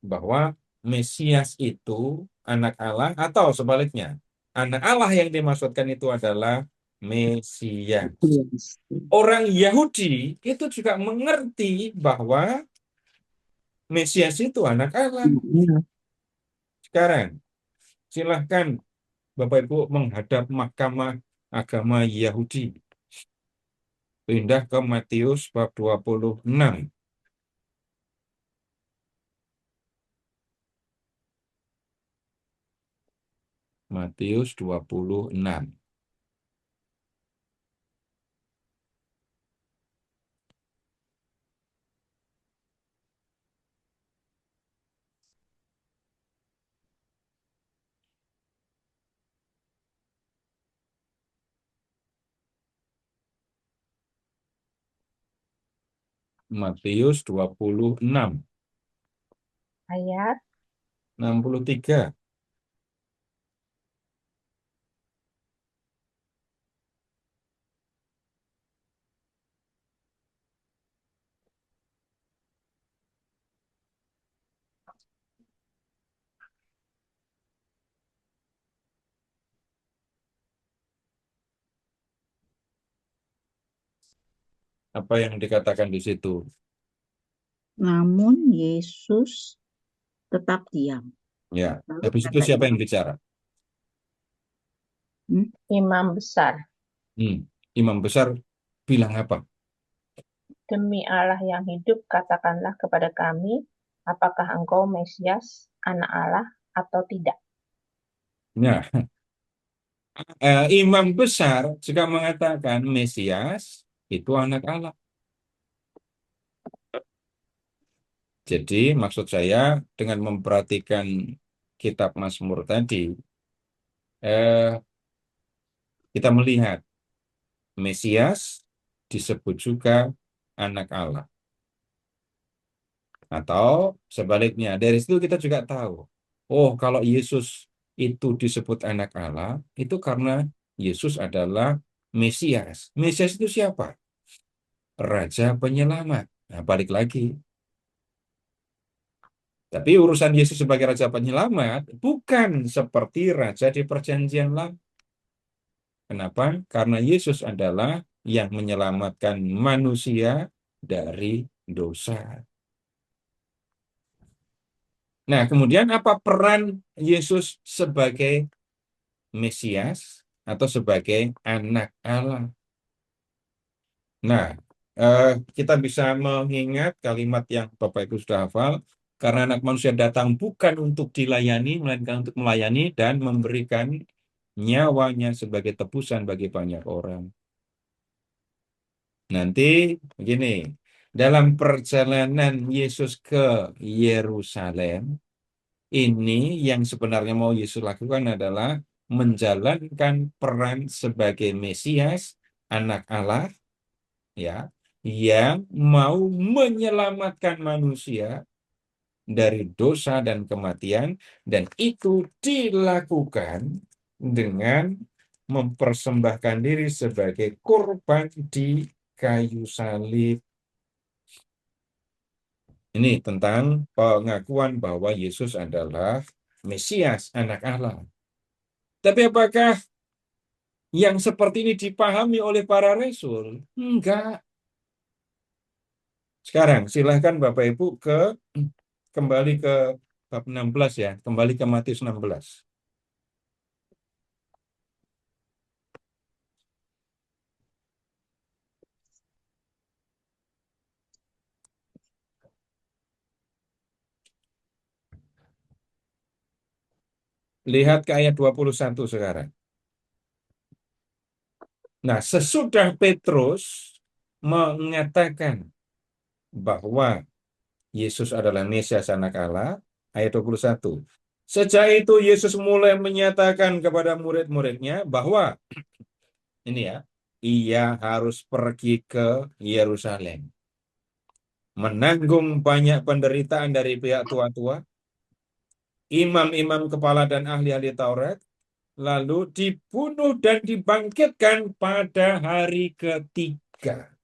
bahwa Mesias itu anak Allah, atau sebaliknya, anak Allah yang dimaksudkan itu adalah Mesias. Yes. Orang Yahudi itu juga mengerti bahwa Mesias itu anak Allah. Iya. Sekarang, silahkan Bapak Ibu menghadap Mahkamah Agama Yahudi. Pindah ke Matius bab 26. Matius 26. Matius 26, Ayat 63. Apa yang dikatakan di situ? Namun Yesus tetap diam. Ya, Lalu habis itu kata siapa yang imam, bicara? imam besar, Imam besar bilang apa? demi Allah yang hidup, katakanlah kepada kami, apakah engkau Mesias, anak Allah, atau tidak? Nah, imam besar juga mengatakan Mesias itu anak Allah. Jadi maksud saya dengan memperhatikan kitab Mazmur tadi, eh, kita melihat Mesias disebut juga anak Allah. Atau sebaliknya, dari situ kita juga tahu, oh kalau Yesus itu disebut anak Allah, itu karena Yesus adalah Mesias. Mesias itu siapa? Raja penyelamat. Nah, balik lagi. Tapi urusan Yesus sebagai Raja Penyelamat bukan seperti Raja di Perjanjian Lama. Kenapa? Karena Yesus adalah yang menyelamatkan manusia dari dosa. Nah, kemudian apa peran Yesus sebagai Mesias atau sebagai anak Allah? Nah, kita bisa mengingat kalimat yang Bapak Ibu sudah hafal, karena anak manusia datang bukan untuk dilayani, melainkan untuk melayani dan memberikan nyawanya sebagai tebusan bagi banyak orang. Nanti begini, dalam perjalanan Yesus ke Yerusalem, ini yang sebenarnya mau Yesus lakukan adalah menjalankan peran sebagai Mesias, anak Allah, ya, yang mau menyelamatkan manusia dari dosa dan kematian, dan itu dilakukan dengan mempersembahkan diri sebagai korban di kayu salib. Ini tentang pengakuan bahwa Yesus adalah Mesias, anak Allah. Tapi apakah yang seperti ini dipahami oleh para rasul? Enggak. Sekarang silahkan Bapak Ibu kembali ke bab 16 ya, kembali ke Matius 16. Lihat ke ayat 21 sekarang. Nah, sesudah Petrus mengatakan bahwa Yesus adalah Mesias anak Allah, ayat 21. Sejak itu Yesus mulai menyatakan kepada murid-muridnya bahwa ini ya, ia harus pergi ke Yerusalem, menanggung banyak penderitaan dari pihak tua-tua, imam-imam kepala dan ahli-ahli Taurat, lalu dibunuh dan dibangkitkan pada hari ketiga.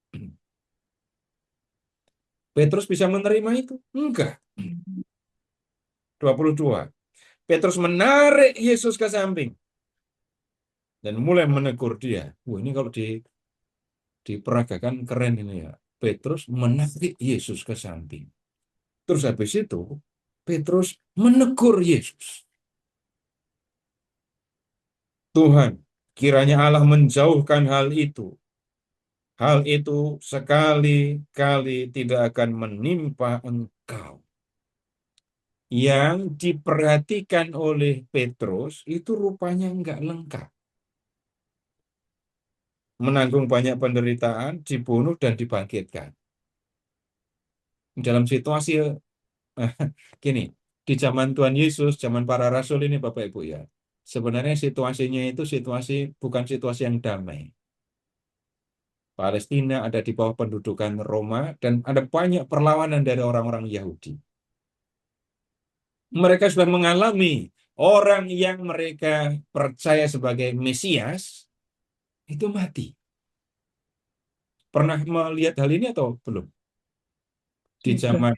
Petrus bisa menerima itu? Enggak. 22. Petrus menarik Yesus ke samping dan mulai menegur dia. Wah, ini kalau diperagakan keren ini ya. Petrus menarik Yesus ke samping. Terus habis itu Petrus menegur Yesus. Tuhan, kiranya Allah menjauhkan hal itu. Hal itu sekali-kali tidak akan menimpa engkau. Yang diperhatikan oleh Petrus itu rupanya enggak lengkap. Menanggung banyak penderitaan, dibunuh dan dibangkitkan. Dalam situasi gini, di zaman Tuhan Yesus, zaman para rasul ini Bapak Ibu ya, sebenarnya situasinya itu bukan situasi yang damai. Palestina ada di bawah pendudukan Roma, dan ada banyak perlawanan dari orang-orang Yahudi. Mereka sudah mengalami orang yang mereka percaya sebagai Mesias itu mati. Pernah melihat hal ini atau belum? Di Sudah. zaman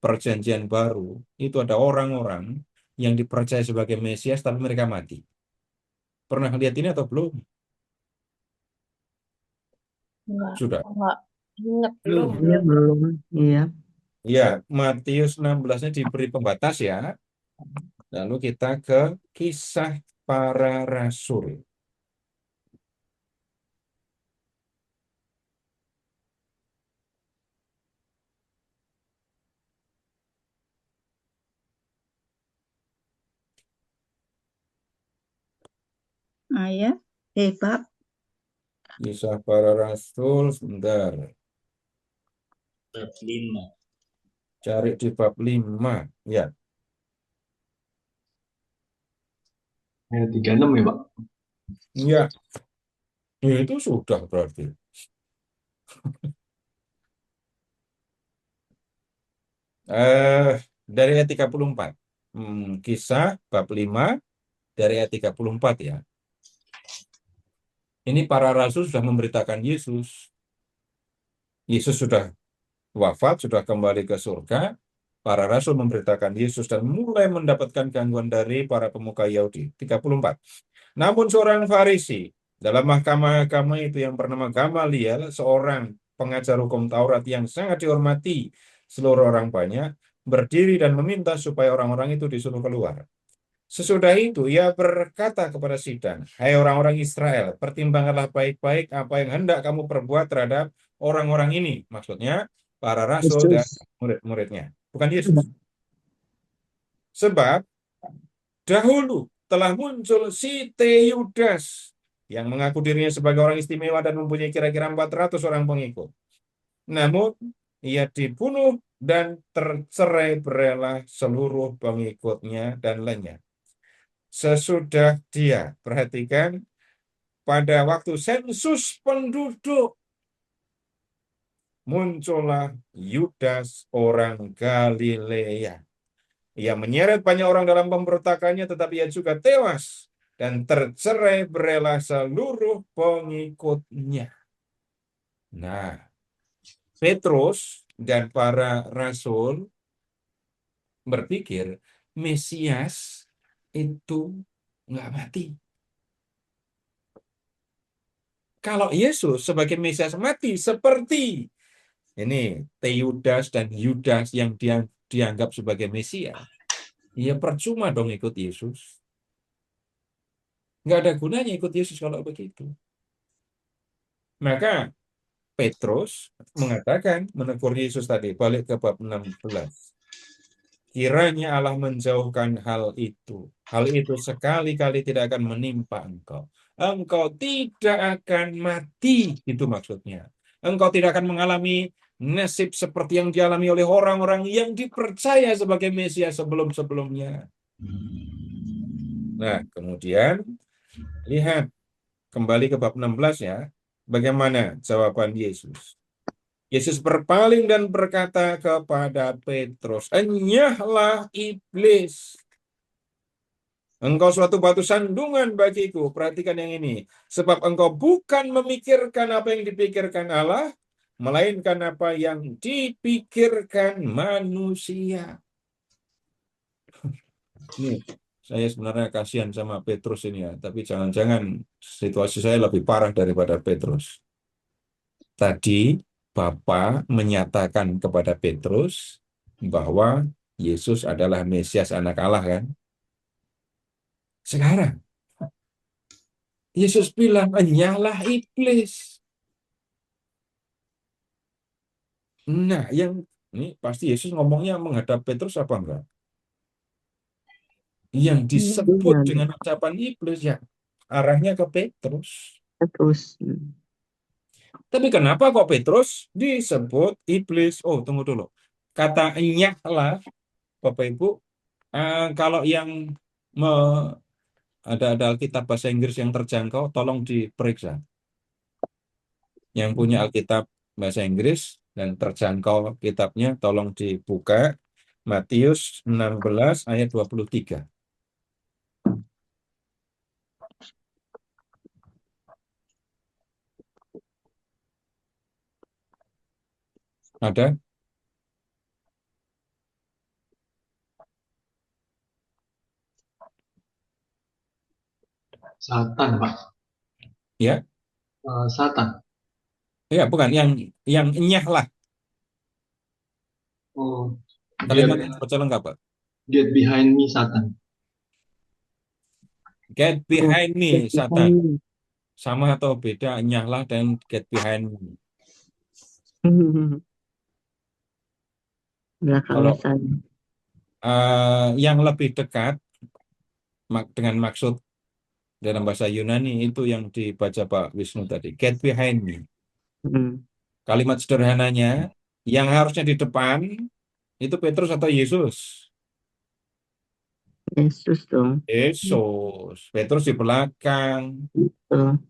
Perjanjian Baru, itu ada orang-orang yang dipercaya sebagai Mesias, tapi mereka mati. Pernah lihat ini atau belum? Sudah. Enggak inget, Belum. Iya, belum. Iya. Ya, Matius 16-nya diberi pembatas ya. Lalu kita ke Kisah Para Rasul. Ayat, bab Kisah Para Rasul, sebentar. Bab 5. Cari di bab 5. Ya, Ayat 36 ya, Pak? ya. Itu sudah berarti. Dari ayat 34. Kisah bab 5 dari ayat 34 ya. Ini para rasul sudah memberitakan Yesus. Yesus sudah wafat, sudah kembali ke surga. Para rasul memberitakan Yesus dan mulai mendapatkan gangguan dari para pemuka Yahudi. 34. Namun seorang Farisi dalam mahkamah agama itu yang bernama Gamaliel, seorang pengajar hukum Taurat yang sangat dihormati seluruh orang banyak, berdiri dan meminta supaya orang-orang itu disuruh keluar. Sesudah itu ia berkata kepada sidang, "Hai orang-orang Israel, pertimbangkanlah baik-baik apa yang hendak kamu perbuat terhadap orang-orang ini." Maksudnya para rasul dan Yesus. murid-muridnya, bukan Yesus. Sebab dahulu telah muncul si Teudas yang mengaku dirinya sebagai orang istimewa dan mempunyai kira-kira 400 orang pengikut. Namun ia dibunuh dan tercerai-berailah seluruh pengikutnya dan lainnya. Sesudah dia, perhatikan, pada waktu sensus penduduk, muncullah Yudas orang Galilea. Ia menyeret banyak orang dalam pemberontakannya, tetapi ia juga tewas dan tercerai-berailah seluruh pengikutnya. Nah, Petrus dan para rasul berpikir Mesias itu nggak mati. Kalau Yesus sebagai Mesias mati seperti ini Teudas dan Yudas yang dianggap sebagai Mesias, ya percuma dong ikut Yesus. Nggak ada gunanya ikut Yesus kalau begitu. Maka Petrus mengatakan, menegur Yesus tadi, balik ke bab 16. Kiranya Allah menjauhkan hal itu. Hal itu sekali-kali tidak akan menimpa engkau. Engkau tidak akan mati, itu maksudnya. Engkau tidak akan mengalami nasib seperti yang dialami oleh orang-orang yang dipercaya sebagai Mesias sebelum-sebelumnya. Nah, kemudian lihat kembali ke bab 16 ya. Bagaimana jawaban Yesus? Yesus berpaling dan berkata kepada Petrus, "Enyahlah iblis. Engkau suatu batu sandungan bagiku." Perhatikan yang ini. Sebab engkau bukan memikirkan apa yang dipikirkan Allah, melainkan apa yang dipikirkan manusia. Ini saya sebenarnya kasihan sama Petrus ini ya, tapi jangan-jangan situasi saya lebih parah daripada Petrus. Tadi Bapa menyatakan kepada Petrus bahwa Yesus adalah Mesias anak Allah kan? Sekarang Yesus bilang, "Enyahlah iblis." Nah, yang ini pasti Yesus ngomongnya menghadap Petrus apa enggak? Yang disebut Iya, dengan ucapan iblis ya arahnya ke Petrus. terus. Tapi kenapa kok Petrus disebut iblis? Oh, tunggu dulu. Kata enyahlah, Bapak Ibu, kalau yang ada Alkitab bahasa Inggris yang terjangkau, tolong diperiksa. Yang punya Alkitab bahasa Inggris dan terjangkau kitabnya, tolong dibuka Matius 16 ayat 23. Ada? Satan, Pak. Ya? Satan. Ya, bukan yang nyah lah. Oh, Kalimatnya get baca lengkap, Pak. get behind me, Satan. Get Oh, behind me, get Satan. behind me. Sama atau beda nyah lah dan get behind me. Belakangnya Kalau saya. yang lebih dekat dengan maksud dalam bahasa Yunani itu yang dibaca Pak Wisnu tadi, get behind me. Hmm. Kalimat sederhananya, yang harusnya di depan itu Petrus atau Yesus? Yesus dong. Yesus. Petrus di belakang. Betul.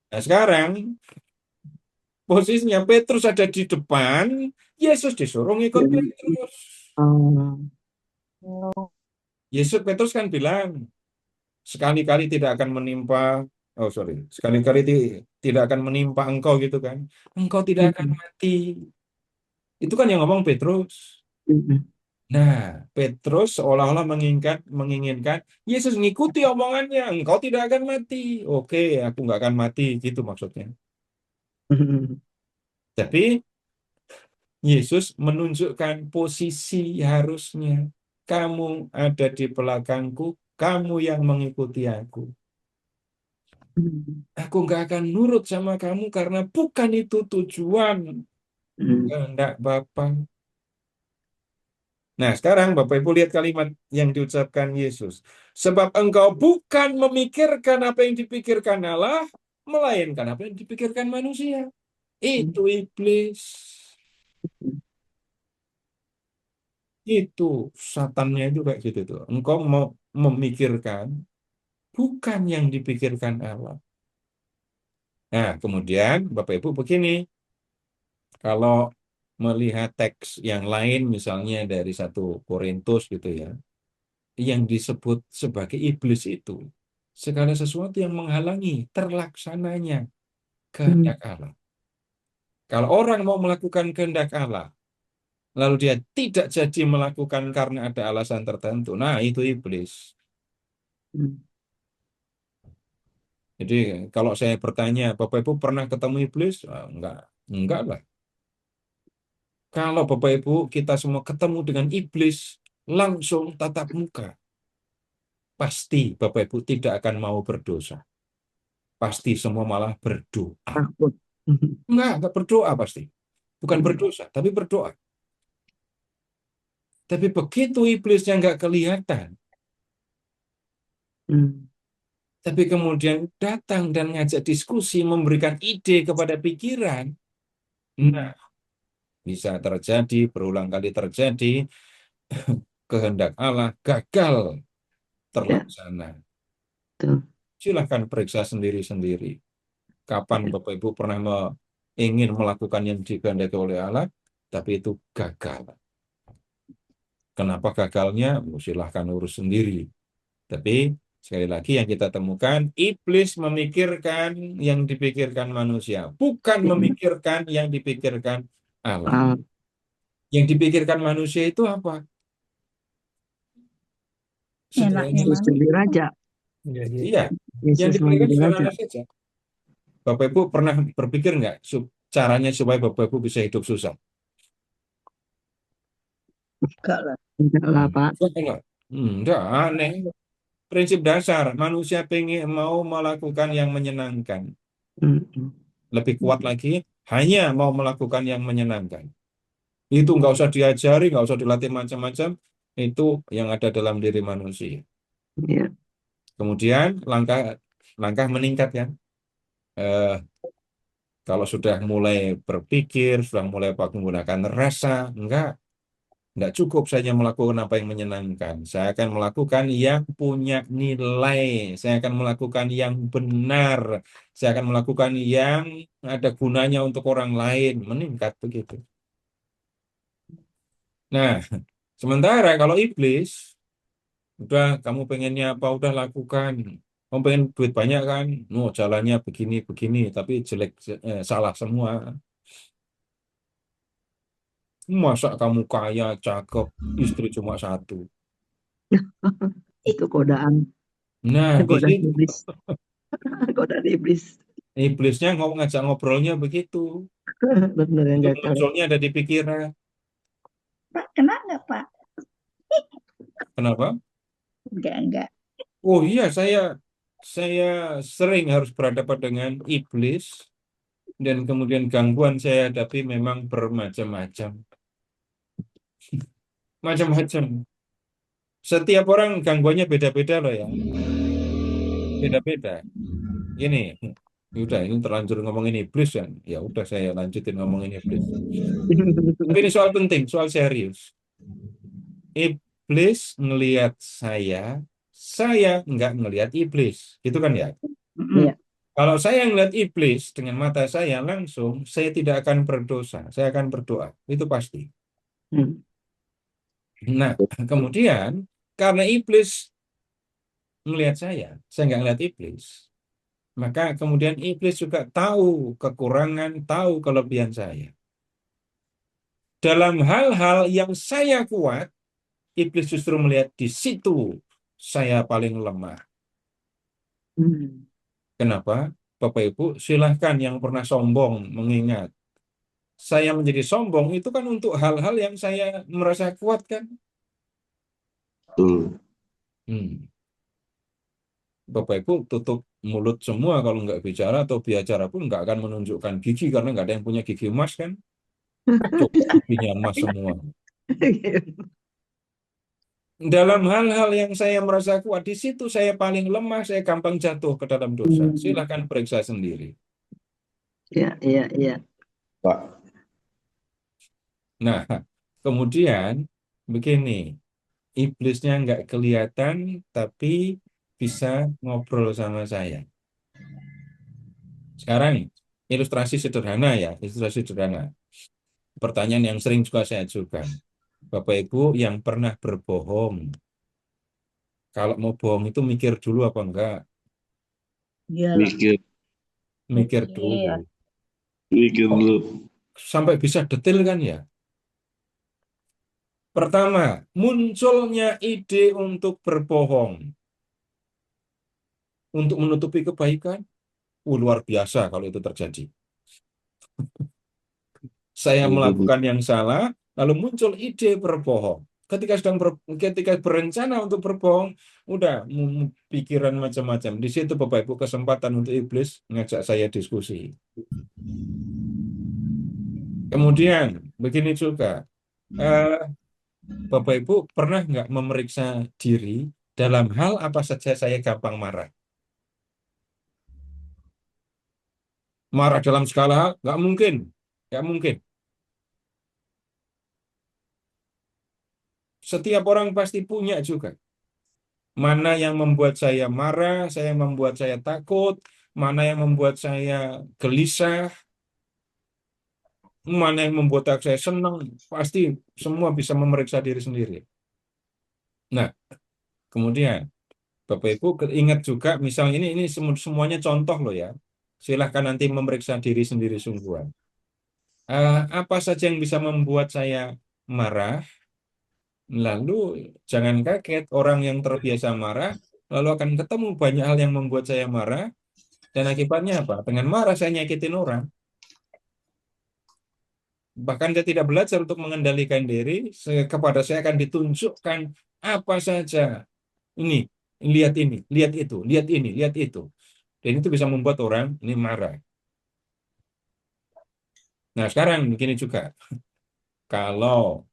Nah, sekarang posisinya Petrus ada di depan, Yesus disuruh ngikut Dan, Petrus. oh, Yesus Petrus kan bilang, sekali-kali tidak akan menimpa, oh sorry, sekali-kali tidak akan menimpa engkau gitu kan. Engkau tidak akan mati. Itu kan yang ngomong Petrus. Nah, Petrus seolah-olah menginginkan Yesus mengikuti omongannya, engkau tidak akan mati. Oke, aku nggak akan mati, gitu maksudnya. Tapi Yesus menunjukkan posisi harusnya. Kamu ada di belakangku, kamu yang mengikuti aku. Aku nggak akan nurut sama kamu karena bukan itu tujuan kehendak Bapa. Nah, sekarang Bapak Ibu lihat kalimat yang diucapkan Yesus. Sebab engkau bukan memikirkan apa yang dipikirkan Allah, melainkan apa yang dipikirkan manusia. Itu iblis. Itu satannya itu kayak gitu tuh. Engkau mau memikirkan bukan yang dipikirkan Allah. Nah, kemudian Bapak Ibu begini, kalau melihat teks yang lain misalnya dari 1 Korintus gitu ya, yang disebut sebagai iblis itu segala sesuatu yang menghalangi terlaksananya kehendak Allah. Kalau orang mau melakukan kehendak Allah, lalu dia tidak jadi melakukan karena ada alasan tertentu, nah itu iblis. Jadi kalau saya bertanya, Bapak Ibu pernah ketemu iblis? Ah, enggak lah. Kalau Bapak Ibu kita semua ketemu dengan iblis langsung tatap muka, pasti Bapak Ibu tidak akan mau berdosa. Pasti semua malah berdoa. Takut. Enggak berdoa pasti. Bukan berdosa, tapi berdoa. Tapi begitu iblisnya enggak kelihatan, tapi kemudian datang dan ngajak diskusi, memberikan ide kepada pikiran, nah bisa terjadi, berulang kali terjadi, kehendak Allah gagal terlaksana. Silahkan periksa sendiri-sendiri. Kapan Bapak Ibu pernah ingin melakukan yang dikehendaki oleh Allah, tapi itu gagal. Kenapa gagalnya? Silahkan urus sendiri. Tapi sekali lagi yang kita temukan, iblis memikirkan yang dipikirkan manusia, bukan memikirkan yang dipikirkan Allah. Yang dipikirkan manusia itu apa? Enaknya Yesus jadi raja. Iya, yang Yesus mau dipikirkan jadi raja. sederhana saja. Bapak Ibu pernah berpikir nggak caranya supaya Bapak Ibu bisa hidup susah? enggak lah. Enggak lah, Pak. Enggak, aneh. Prinsip dasar, manusia mau melakukan yang menyenangkan. Lebih kuat lagi, hanya mau melakukan yang menyenangkan. Itu nggak usah diajari, nggak usah dilatih macam-macam. Itu yang ada dalam diri manusia. Iya. Kemudian langkah meningkat kan. Kalau sudah mulai berpikir, sudah mulai menggunakan rasa, enggak. Tidak cukup saya melakukan apa yang menyenangkan. Saya akan melakukan yang punya nilai. Saya akan melakukan yang benar. Saya akan melakukan yang ada gunanya untuk orang lain. Meningkat begitu. Nah, sementara kalau iblis, udah kamu pengennya apa, udah lakukan. Kamu pengen duit banyak kan? No, jalannya begini, tapi jelek, salah semua. Masa kamu kaya, cakep, istri cuma satu. Itu godaan, Nah, di godaan situ iblis, godaan iblis. iblisnya ngajak ngobrolnya begitu. Bener yang Itu gagal. munculnya ada di pikiran. Pak, kena nggak Pak? Kenapa? Enggak. Oh iya, saya sering harus berhadapan dengan iblis dan kemudian gangguan saya hadapi memang bermacam-macam. Macam-macam. Setiap orang gangguannya beda-beda loh ya. Beda-beda. Ini, udah ini terlanjur ngomongin iblis kan. Ya udah saya lanjutin ngomongin iblis. Tapi ini soal penting, soal serius. Iblis ngelihat saya nggak ngelihat iblis. Gitu kan ya? Mm-mm. Iya. Kalau saya ngelihat iblis dengan mata saya langsung, saya tidak akan berdosa. Saya akan berdoa. Itu pasti. Hmm. Nah, kemudian karena iblis ngelihat saya nggak ngelihat iblis. Maka kemudian iblis juga tahu kekurangan, tahu kelebihan saya. Dalam hal-hal yang saya kuat, iblis justru melihat di situ saya paling lemah. Hmm. Kenapa? Bapak Ibu, silahkan yang pernah sombong mengingat. Saya menjadi sombong itu kan untuk hal-hal yang saya merasa kuat kan? Betul. Bapak Ibu tutup mulut semua kalau nggak bicara atau bicara pun nggak akan menunjukkan gigi karena nggak ada yang punya gigi emas kan? Coba giginya emas semua. Dalam hal-hal yang saya merasa kuat, di situ saya paling lemah, saya gampang jatuh ke dalam dosa. Hmm. Silahkan periksa sendiri. Iya. Pak, Nah, kemudian begini, iblisnya nggak kelihatan, tapi bisa ngobrol sama saya. Sekarang, ilustrasi sederhana ya, ilustrasi sederhana. Pertanyaan yang sering juga saya ajukan. Bapak Ibu yang pernah berbohong, kalau mau bohong itu mikir dulu apa enggak? Iyalah. mikir Mikir Iya. dulu. mikir Oh, dulu. sampai bisa detail kan ya? Pertama, munculnya ide untuk berbohong, untuk menutupi kebaikan. Luar biasa kalau itu terjadi. Saya melakukan yang salah, lalu muncul ide berbohong. Ketika berencana untuk berbohong, udah pikiran macam-macam. Di situ Bapak Ibu kesempatan untuk iblis ngajak saya diskusi. Kemudian begini juga, Bapak Ibu pernah nggak memeriksa diri dalam hal apa saja saya gampang marah? Marah dalam skala hal? Nggak mungkin. Nggak mungkin. Setiap orang pasti punya juga. Mana yang membuat saya marah, yang membuat saya takut, mana yang membuat saya gelisah, mana yang membuat saya senang, pasti semua bisa memeriksa diri sendiri. Nah, kemudian Bapak Ibu ingat juga, misalnya ini semuanya contoh loh ya. Silahkan nanti memeriksa diri sendiri sungguhan. Apa saja yang bisa membuat saya marah, lalu jangan kaget orang yang terbiasa marah, lalu akan ketemu banyak hal yang membuat saya marah, dan akibatnya apa? Dengan marah saya nyakitin orang. Bahkan saya tidak belajar untuk mengendalikan diri, kepada saya akan ditunjukkan apa saja. Ini, lihat ini, lihat itu, lihat ini, lihat itu. Dan itu bisa membuat orang ini marah. Nah, sekarang begini juga. Kalau,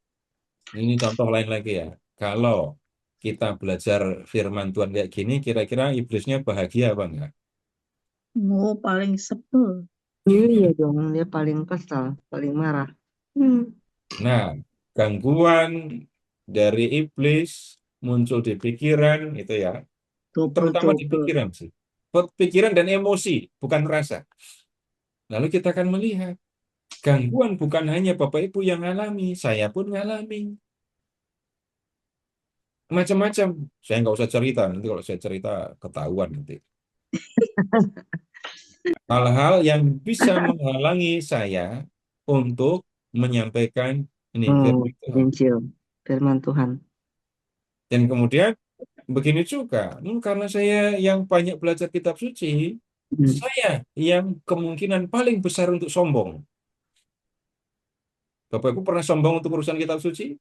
ini contoh lain lagi ya. Kalau kita belajar firman Tuhan kayak gini, kira-kira iblisnya bahagia apa enggak? Oh, paling sebel. Iya dong, dia paling kesal, paling marah. Nah, gangguan dari iblis muncul di pikiran itu ya, terutama di Double. pikiran sih. Pikiran dan emosi, bukan rasa. Lalu kita akan melihat gangguan bukan hanya Bapak Ibu yang alami, saya pun ngalami. Macam-macam. Saya nggak usah cerita, nanti kalau saya cerita ketahuan nanti. Hal-hal yang bisa menghalangi saya untuk menyampaikan ini firman Tuhan. Injil, firman Tuhan. Dan kemudian begini juga, karena saya yang banyak belajar kitab suci, saya yang kemungkinan paling besar untuk sombong. Bapak Ibu pernah sombong untuk urusan kitab suci?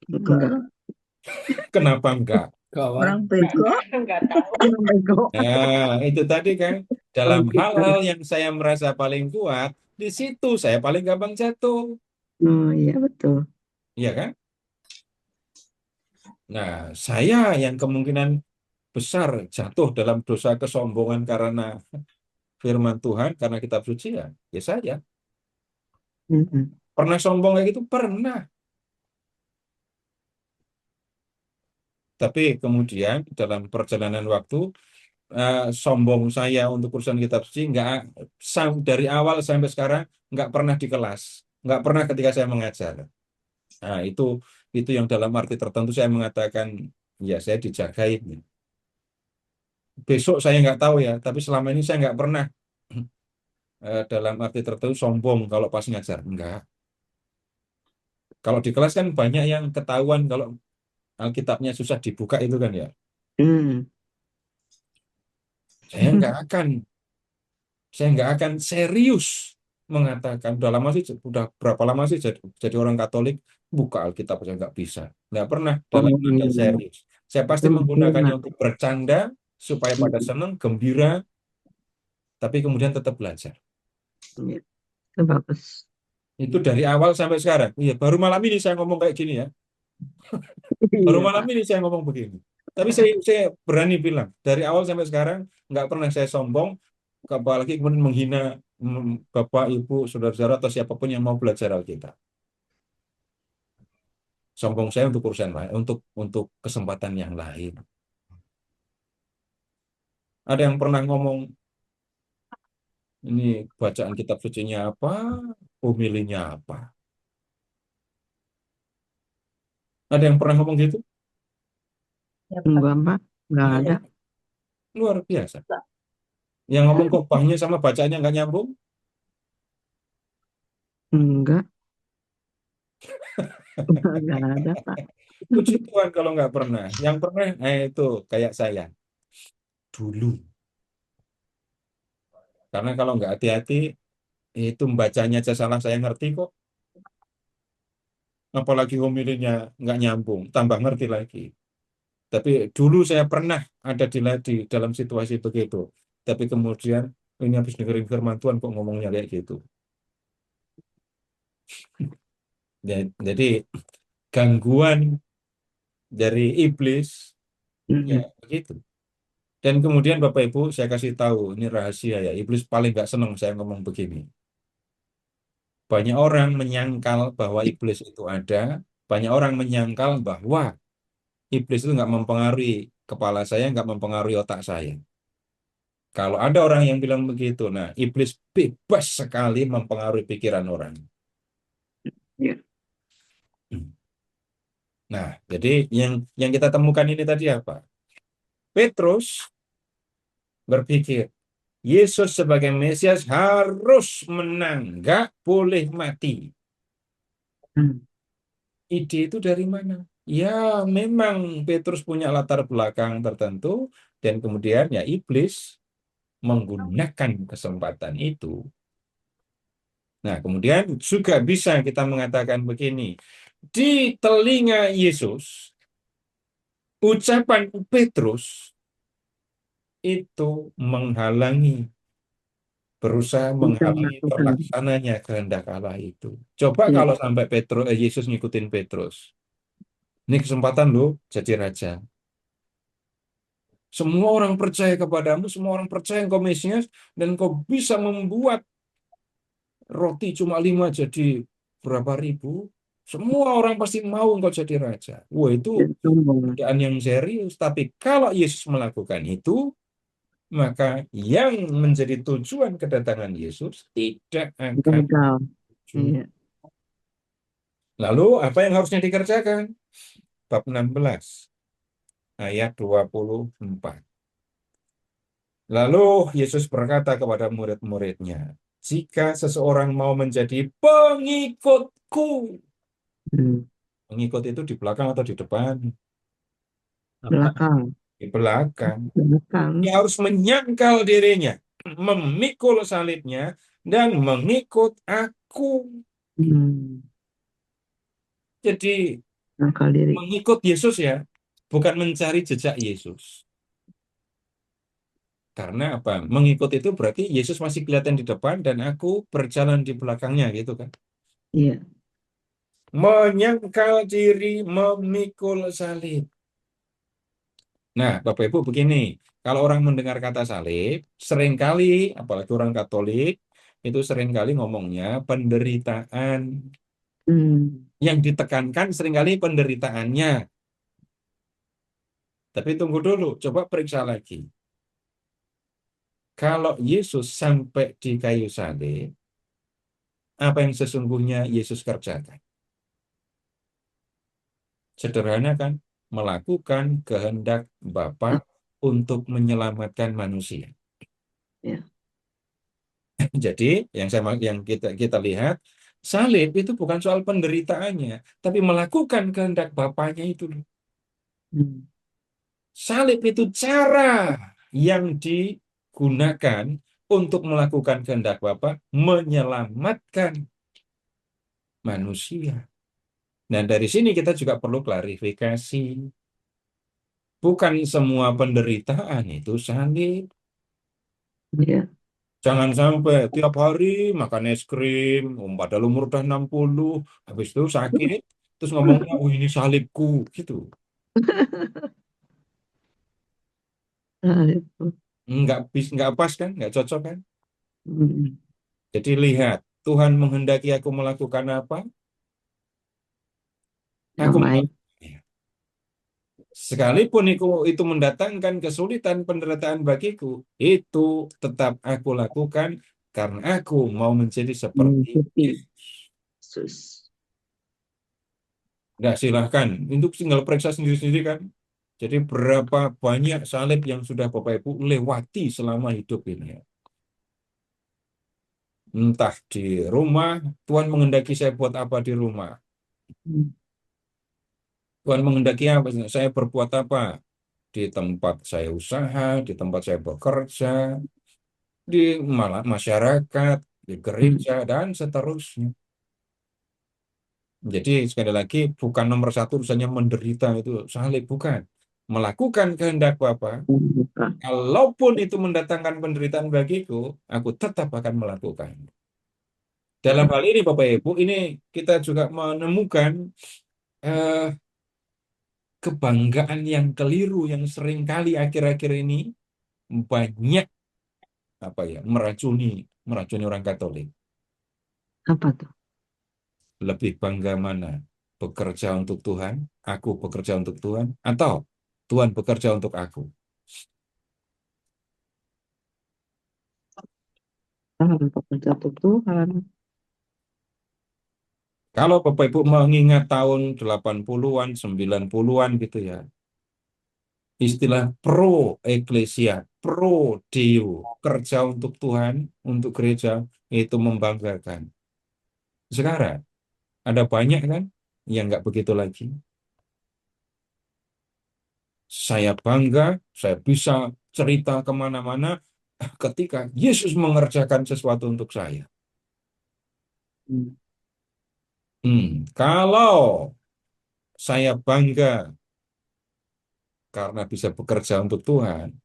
Enggak. Kenapa enggak? Orang bego. Nggak tahu. Bego. Nah, itu tadi kan, dalam Orang hal-hal yang saya merasa paling kuat, di situ saya paling gampang jatuh. Oh iya betul. Iya kan? Nah, saya yang kemungkinan besar jatuh dalam dosa kesombongan karena firman Tuhan, karena kitab suci ya saya. Pernah sombong kayak gitu? Pernah. Tapi kemudian dalam perjalanan waktu, sombong saya untuk urusan kitab suci dari awal sampai sekarang nggak pernah di kelas, nggak pernah ketika saya mengajar. Nah, itu yang dalam arti tertentu saya mengatakan ya saya dijagain. Besok saya nggak tahu ya, tapi selama ini saya nggak pernah dalam arti tertentu sombong kalau pas ngajar. Enggak. Kalau di kelas kan banyak yang ketahuan kalau Alkitabnya susah dibuka itu kan ya. Saya nggak akan serius mengatakan udah berapa lama sih jadi orang Katolik, buka Alkitab saya nggak bisa, nggak pernah dalam nada serius. Saya pasti menggunakannya untuk bercanda supaya pada senang, gembira, tapi kemudian tetap belajar. Itu bagus. Itu dari awal sampai sekarang. Iya, baru malam ini saya ngomong kayak gini ya. Baru malam ini saya ngomong begini. Tapi saya berani bilang, dari awal sampai sekarang nggak pernah saya sombong, apalagi kemudian menghina Bapak, Ibu, saudara-saudara, atau siapapun yang mau belajar Alkitab. Sombong saya untuk urusan lain, untuk kesempatan yang lain. Ada yang pernah ngomong, ini bacaan kitab sucinya apa, homilinya apa? Ada yang pernah ngomong gitu? Ya, Enggak, Pak. Enggak ada. Luar biasa. Yang ngomong khotbahnya sama bacaannya nggak nyambung? Enggak. Enggak ada, Pak. Puji Tuhan kalau nggak pernah. Yang pernah, itu kayak saya. Dulu. Karena kalau nggak hati-hati, itu membacanya aja salah, saya ngerti kok. Apalagi homilinya nggak nyambung, tambah ngerti lagi. Tapi dulu saya pernah ada di dalam situasi begitu. Tapi kemudian, ini habis dengerin firman Tuhan kok ngomongnya kayak gitu. Jadi, gangguan dari iblis, ya begitu. Dan kemudian Bapak Ibu, saya kasih tahu, ini rahasia ya, iblis paling nggak senang saya ngomong begini. Banyak orang menyangkal bahwa iblis itu ada, banyak orang menyangkal bahwa iblis itu nggak mempengaruhi kepala saya, nggak mempengaruhi otak saya. Kalau ada orang yang bilang begitu, nah iblis bebas sekali mempengaruhi pikiran orang. Ya. Nah, jadi yang kita temukan ini tadi apa? Petrus berpikir, Yesus sebagai Mesias harus menang, nggak boleh mati. Ide itu dari mana? Ya, memang Petrus punya latar belakang tertentu, dan kemudian ya iblis menggunakan kesempatan itu. Nah, kemudian juga bisa kita mengatakan begini, di telinga Yesus, ucapan Petrus itu berusaha menghalangi terlaksananya kehendak Allah itu. Coba kalau sampai Yesus ngikutin Petrus. Ini kesempatan lo jadi raja. Semua orang percaya kepadamu, semua orang percaya engkau Mesias, dan engkau bisa membuat roti cuma 5 jadi berapa ribu, Semua orang pasti mau engkau jadi raja. Wah, itu Dan sombong. godaan yang serius. Tapi kalau Yesus melakukan itu, maka yang menjadi tujuan kedatangan Yesus tidak akan Gagal. muncul. Iya. Lalu apa yang harusnya dikerjakan? Bab 16 ayat 24. Lalu Yesus berkata kepada murid-muridnya, jika seseorang mau menjadi pengikutku, Hmm. pengikut itu di belakang atau di depan? Belakang. Di belakang. Belakang. Dia harus menyangkal dirinya, memikul salibnya, dan mengikut aku. Hmm. Jadi Nakal diri. mengikut Yesus ya, bukan mencari jejak Yesus. Karena apa? Mengikut itu berarti Yesus masih kelihatan di depan dan aku berjalan di belakangnya gitu kan. Iya. Menyangkal diri, memikul salib. Nah, Bapak Ibu begini, kalau orang mendengar kata salib, seringkali, apalagi orang Katolik, itu seringkali ngomongnya penderitaan. Hmm. Yang ditekankan seringkali penderitaannya. Tapi tunggu dulu, coba periksa lagi. Kalau Yesus sampai di kayu salib, apa yang sesungguhnya Yesus kerjakan? Sederhana kan? Melakukan kehendak Bapa untuk menyelamatkan manusia. Ya. Jadi yang kita lihat, salib itu bukan soal penderitaannya, tapi melakukan kehendak Bapaknya itu. Hmm. Salib itu cara yang digunakan untuk melakukan kehendak Bapa, menyelamatkan manusia. Nah, dari sini kita juga perlu klarifikasi. Bukan semua penderitaan itu salib. Iya. Jangan sampai tiap hari makan es krim, padahal umur udah 60, habis itu sakit, terus ngomongnya, oh ini salibku, gitu. Salib. Nggak pas kan, nggak cocok kan? Hmm. Jadi lihat, Tuhan menghendaki aku melakukan apa? Yang Aku baik. melakukannya. Sekalipun itu mendatangkan kesulitan penderitaan bagiku, itu tetap aku lakukan karena aku mau menjadi seperti Mengikuti Yesus. Yesus. Nah, silahkan. Untuk tinggal periksa sendiri-sendiri kan. Jadi berapa banyak salib yang sudah Bapak Ibu lewati selama hidup ini. Entah di rumah, Tuhan menghendaki saya buat apa di rumah. Hmm. Tuhan menghendaki apa? Saya berbuat apa? Di tempat saya usaha, di tempat saya bekerja, di masyarakat, di Hmm. gereja, dan seterusnya. Jadi sekali lagi bukan nomor satu urusannya menderita itu salib, bukan. Melakukan kehendak Bapa, Bukan. kalaupun itu mendatangkan penderitaan bagiku, aku tetap akan melakukan. Dalam hal ini Bapak Ibu, ini kita juga menemukan eh, kebanggaan yang keliru yang seringkali akhir-akhir ini banyak meracuni orang Katolik. Apa tuh? Lebih bangga mana? Bekerja untuk Tuhan, aku bekerja untuk Tuhan, atau Tuhan bekerja untuk aku? Tuhan, pekerja untuk Tuhan. Kalau Bapak Ibu mengingat tahun 80-an, 90-an gitu ya, istilah pro eklesia, pro deo, kerja untuk Tuhan, untuk gereja, itu membanggakan. Sekarang, ada banyak kan yang nggak begitu lagi. Saya bangga, saya bisa cerita kemana-mana ketika Yesus mengerjakan sesuatu untuk saya. Hmm. Kalau saya bangga karena bisa bekerja untuk Tuhan,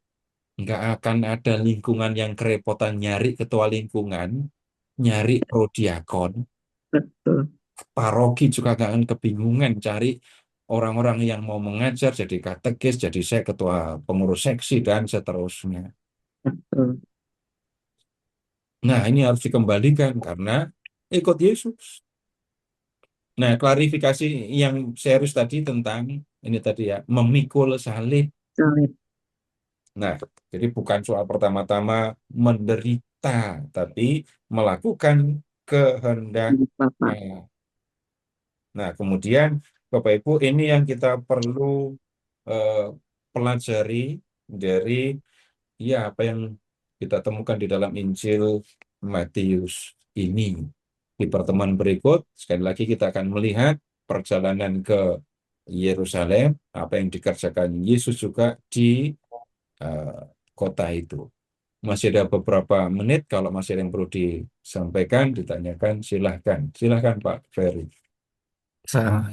nggak akan ada lingkungan yang kerepotan nyari ketua lingkungan, nyari prodiakon, Betul. paroki juga nggak akan kebingungan cari orang-orang yang mau mengajar, jadi katekis, jadi saya ketua pengurus seksi, dan seterusnya. Betul. Nah, ini harus dikembalikan karena ikut Yesus. Nah, klarifikasi yang serius tadi tentang ini tadi ya, memikul salib. Salib Nah, jadi bukan soal pertama-tama menderita, tapi melakukan kehendak dari Bapak. Allah. Nah, kemudian Bapak Ibu, ini yang kita perlu eh, pelajari dari ya apa yang kita temukan di dalam Injil Matius ini. Di pertemuan berikut, sekali lagi kita akan melihat perjalanan ke Yerusalem, apa yang dikerjakan Yesus juga di eh, kota itu. Masih ada beberapa menit, kalau masih ada yang perlu disampaikan, ditanyakan, silahkan. Silahkan Pak Ferry.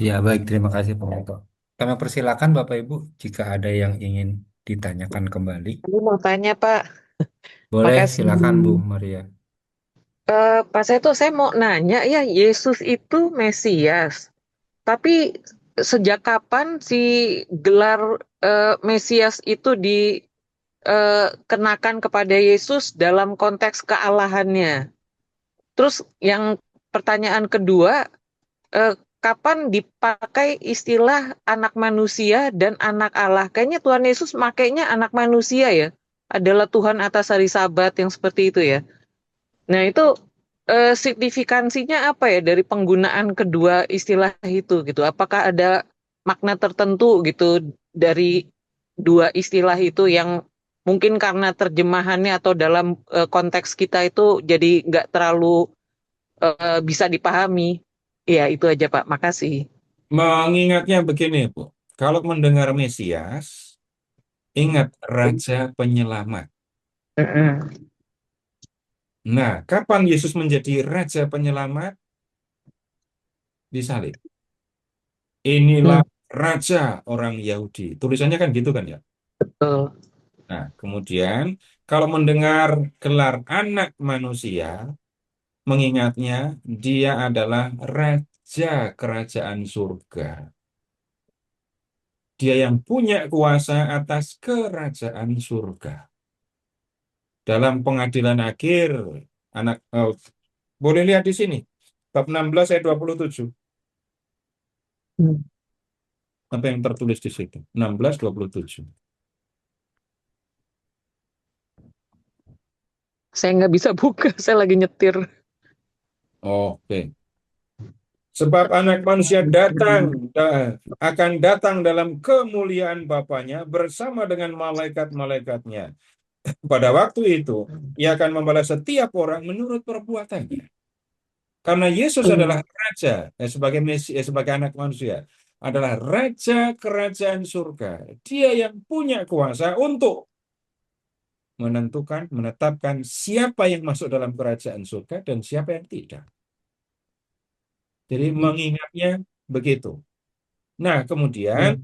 Ya, baik, terima kasih Pak Eko. Kami persilakan Bapak Ibu jika ada yang ingin ditanyakan kembali. Aku mau tanya, Pak. Boleh, Makasih. silakan Bu Maria. Pak Seto, saya mau nanya ya, Yesus itu Mesias. Tapi sejak kapan si gelar Mesias itu dikenakan kepada Yesus dalam konteks kealahannya? Terus yang pertanyaan kedua, eh, kapan dipakai istilah anak manusia dan anak Allah? Kayaknya Tuhan Yesus makainya anak manusia ya, adalah Tuhan atas hari Sabat yang seperti itu ya. Nah itu signifikansinya apa ya dari penggunaan kedua istilah itu gitu? Apakah ada makna tertentu gitu dari dua istilah itu yang mungkin karena terjemahannya atau dalam konteks kita itu jadi nggak terlalu bisa dipahami? Ya itu aja Pak, makasih. Mengingatnya begini, Bu. Kalau mendengar Mesias, ingat Raja Penyelamat. Heeh. Nah, kapan Yesus menjadi Raja Penyelamat? Disalib. Inilah Raja orang Yahudi. Tulisannya kan gitu kan ya? Betul. Nah, kemudian kalau mendengar gelar anak manusia, mengingatnya dia adalah Raja Kerajaan Surga. Dia yang punya kuasa atas kerajaan surga. Dalam pengadilan akhir, boleh lihat di sini, bab 16 ayat 27. Hmm. Apa yang tertulis di situ? 16:27. Saya nggak bisa buka, saya lagi nyetir. Oke. Sebab anak manusia akan datang dalam kemuliaan Bapaknya bersama dengan malaikat-malaikatnya. Pada waktu itu, ia akan membalas setiap orang menurut perbuatannya. Karena Yesus adalah Raja, sebagai anak manusia, adalah Raja Kerajaan Surga. Dia yang punya kuasa untuk menetapkan siapa yang masuk dalam kerajaan surga dan siapa yang tidak. Jadi mengingatnya begitu. Nah, kemudian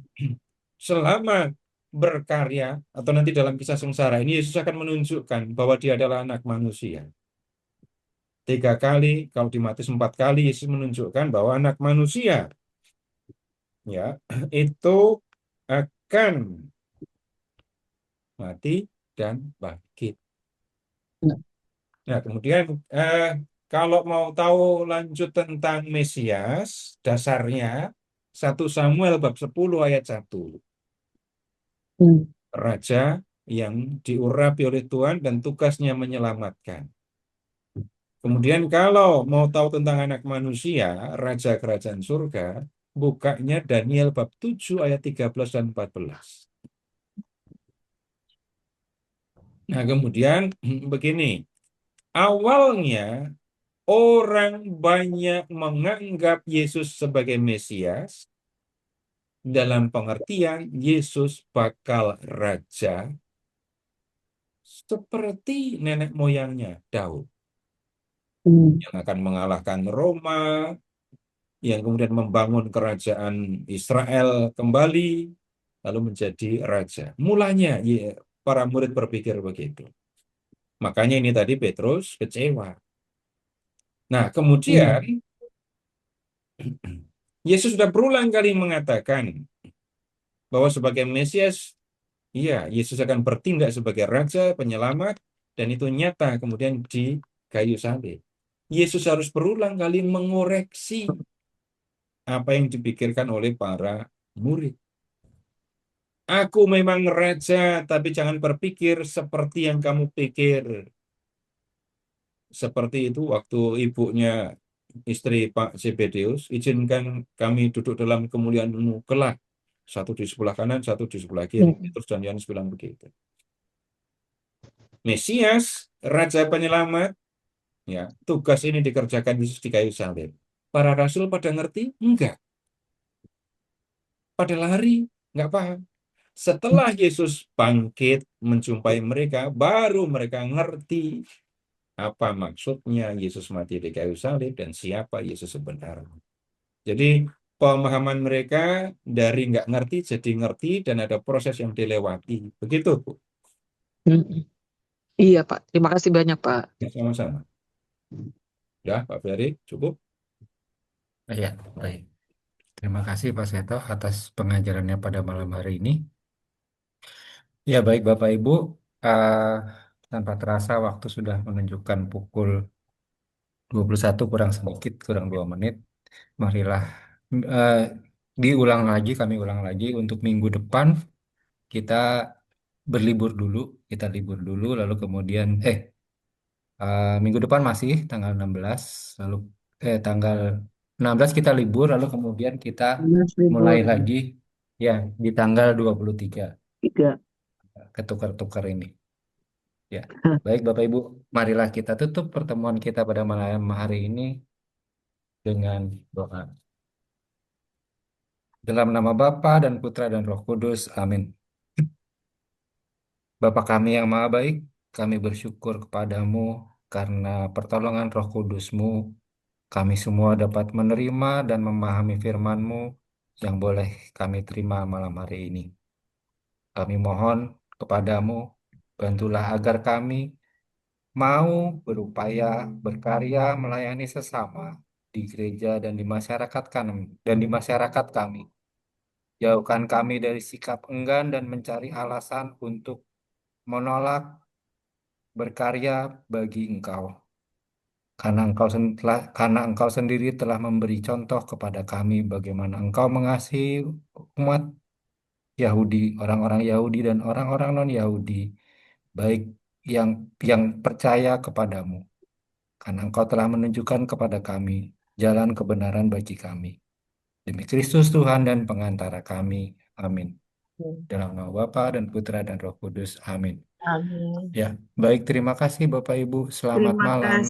selama berkarya atau nanti dalam kisah sengsara ini Yesus akan menunjukkan bahwa dia adalah anak manusia. 3 kali, kalau di Matius 4 kali Yesus menunjukkan bahwa anak manusia ya itu akan mati dan bangkit. Nah, kemudian kalau mau tahu lanjut tentang Mesias, dasarnya 1 Samuel bab 10 ayat 1. Raja yang diurapi oleh Tuhan dan tugasnya menyelamatkan. Kemudian kalau mau tahu tentang anak manusia, Raja Kerajaan Surga, bukanya Daniel bab 7 ayat 13 dan 14. Nah, kemudian begini. Awalnya orang banyak menganggap Yesus sebagai Mesias dalam pengertian Yesus bakal raja seperti nenek moyangnya Daud yang akan mengalahkan Roma, yang kemudian membangun kerajaan Israel kembali, lalu menjadi raja. Mulanya para murid berpikir begitu. Makanya ini tadi Petrus kecewa. Nah, kemudian Yesus sudah berulang kali mengatakan bahwa sebagai Mesias, iya, Yesus akan bertindak sebagai Raja, Penyelamat, dan itu nyata kemudian di kayu salib. Yesus harus berulang kali mengoreksi apa yang dipikirkan oleh para murid. Aku memang raja, tapi jangan berpikir seperti yang kamu pikir. Seperti itu waktu ibunya istri Pak Zebedeus, izinkan kami duduk dalam kemuliaan-Mu kelak. Satu di sebelah kanan, satu di sebelah kiri. Petrus dan Yohanes bilang begitu. Mesias, Raja Penyelamat, ya, tugas ini dikerjakan Yesus di kayu salib. Para rasul pada ngerti? Enggak. Pada lari? Enggak paham. Setelah Yesus bangkit menjumpai mereka, baru mereka ngerti apa maksudnya Yesus mati di kayu salib dan siapa Yesus sebenarnya. Jadi pemahaman mereka dari nggak ngerti jadi ngerti dan ada proses yang dilewati. Begitu, Bu. Iya, Pak. Terima kasih banyak, Pak. Ya, sama-sama. Ya, Pak Ferry, cukup. Ya, baik. Terima kasih Pak Seto atas pengajarannya pada malam hari ini. Ya, baik Bapak Ibu, tanpa terasa waktu sudah menunjukkan pukul 21 kurang sedikit, kurang 2 menit. Marilah eh, kami ulang lagi untuk minggu depan kita kita libur dulu, lalu kemudian minggu depan masih tanggal 16, lalu tanggal 16 kita libur, lalu kemudian kita mulai lagi ya di tanggal 23 3. ketukar-tukar ini. Ya, baik Bapak Ibu, marilah kita tutup pertemuan kita pada malam hari ini dengan doa. Dalam nama Bapa dan Putra dan Roh Kudus, amin. Bapa kami yang maha baik, kami bersyukur kepadamu karena pertolongan Roh Kudus-Mu, kami semua dapat menerima dan memahami firman-Mu yang boleh kami terima malam hari ini. Kami mohon kepadamu, bantulah agar kami mau berupaya berkarya melayani sesama di gereja dan di masyarakat kami. Jauhkan kami dari sikap enggan dan mencari alasan untuk menolak berkarya bagi Engkau. Karena Engkau sendiri telah memberi contoh kepada kami bagaimana Engkau mengasihi umat Yahudi, orang-orang Yahudi dan orang-orang non-Yahudi, baik yang percaya kepadamu. Karena Engkau telah menunjukkan kepada kami jalan kebenaran bagi kami. Demi Kristus Tuhan dan pengantara kami. Amin. Dalam nama Bapa dan Putra dan Roh Kudus. Amin. Amin. Ya, baik, terima kasih Bapak Ibu. Selamat Terima malam. kasih.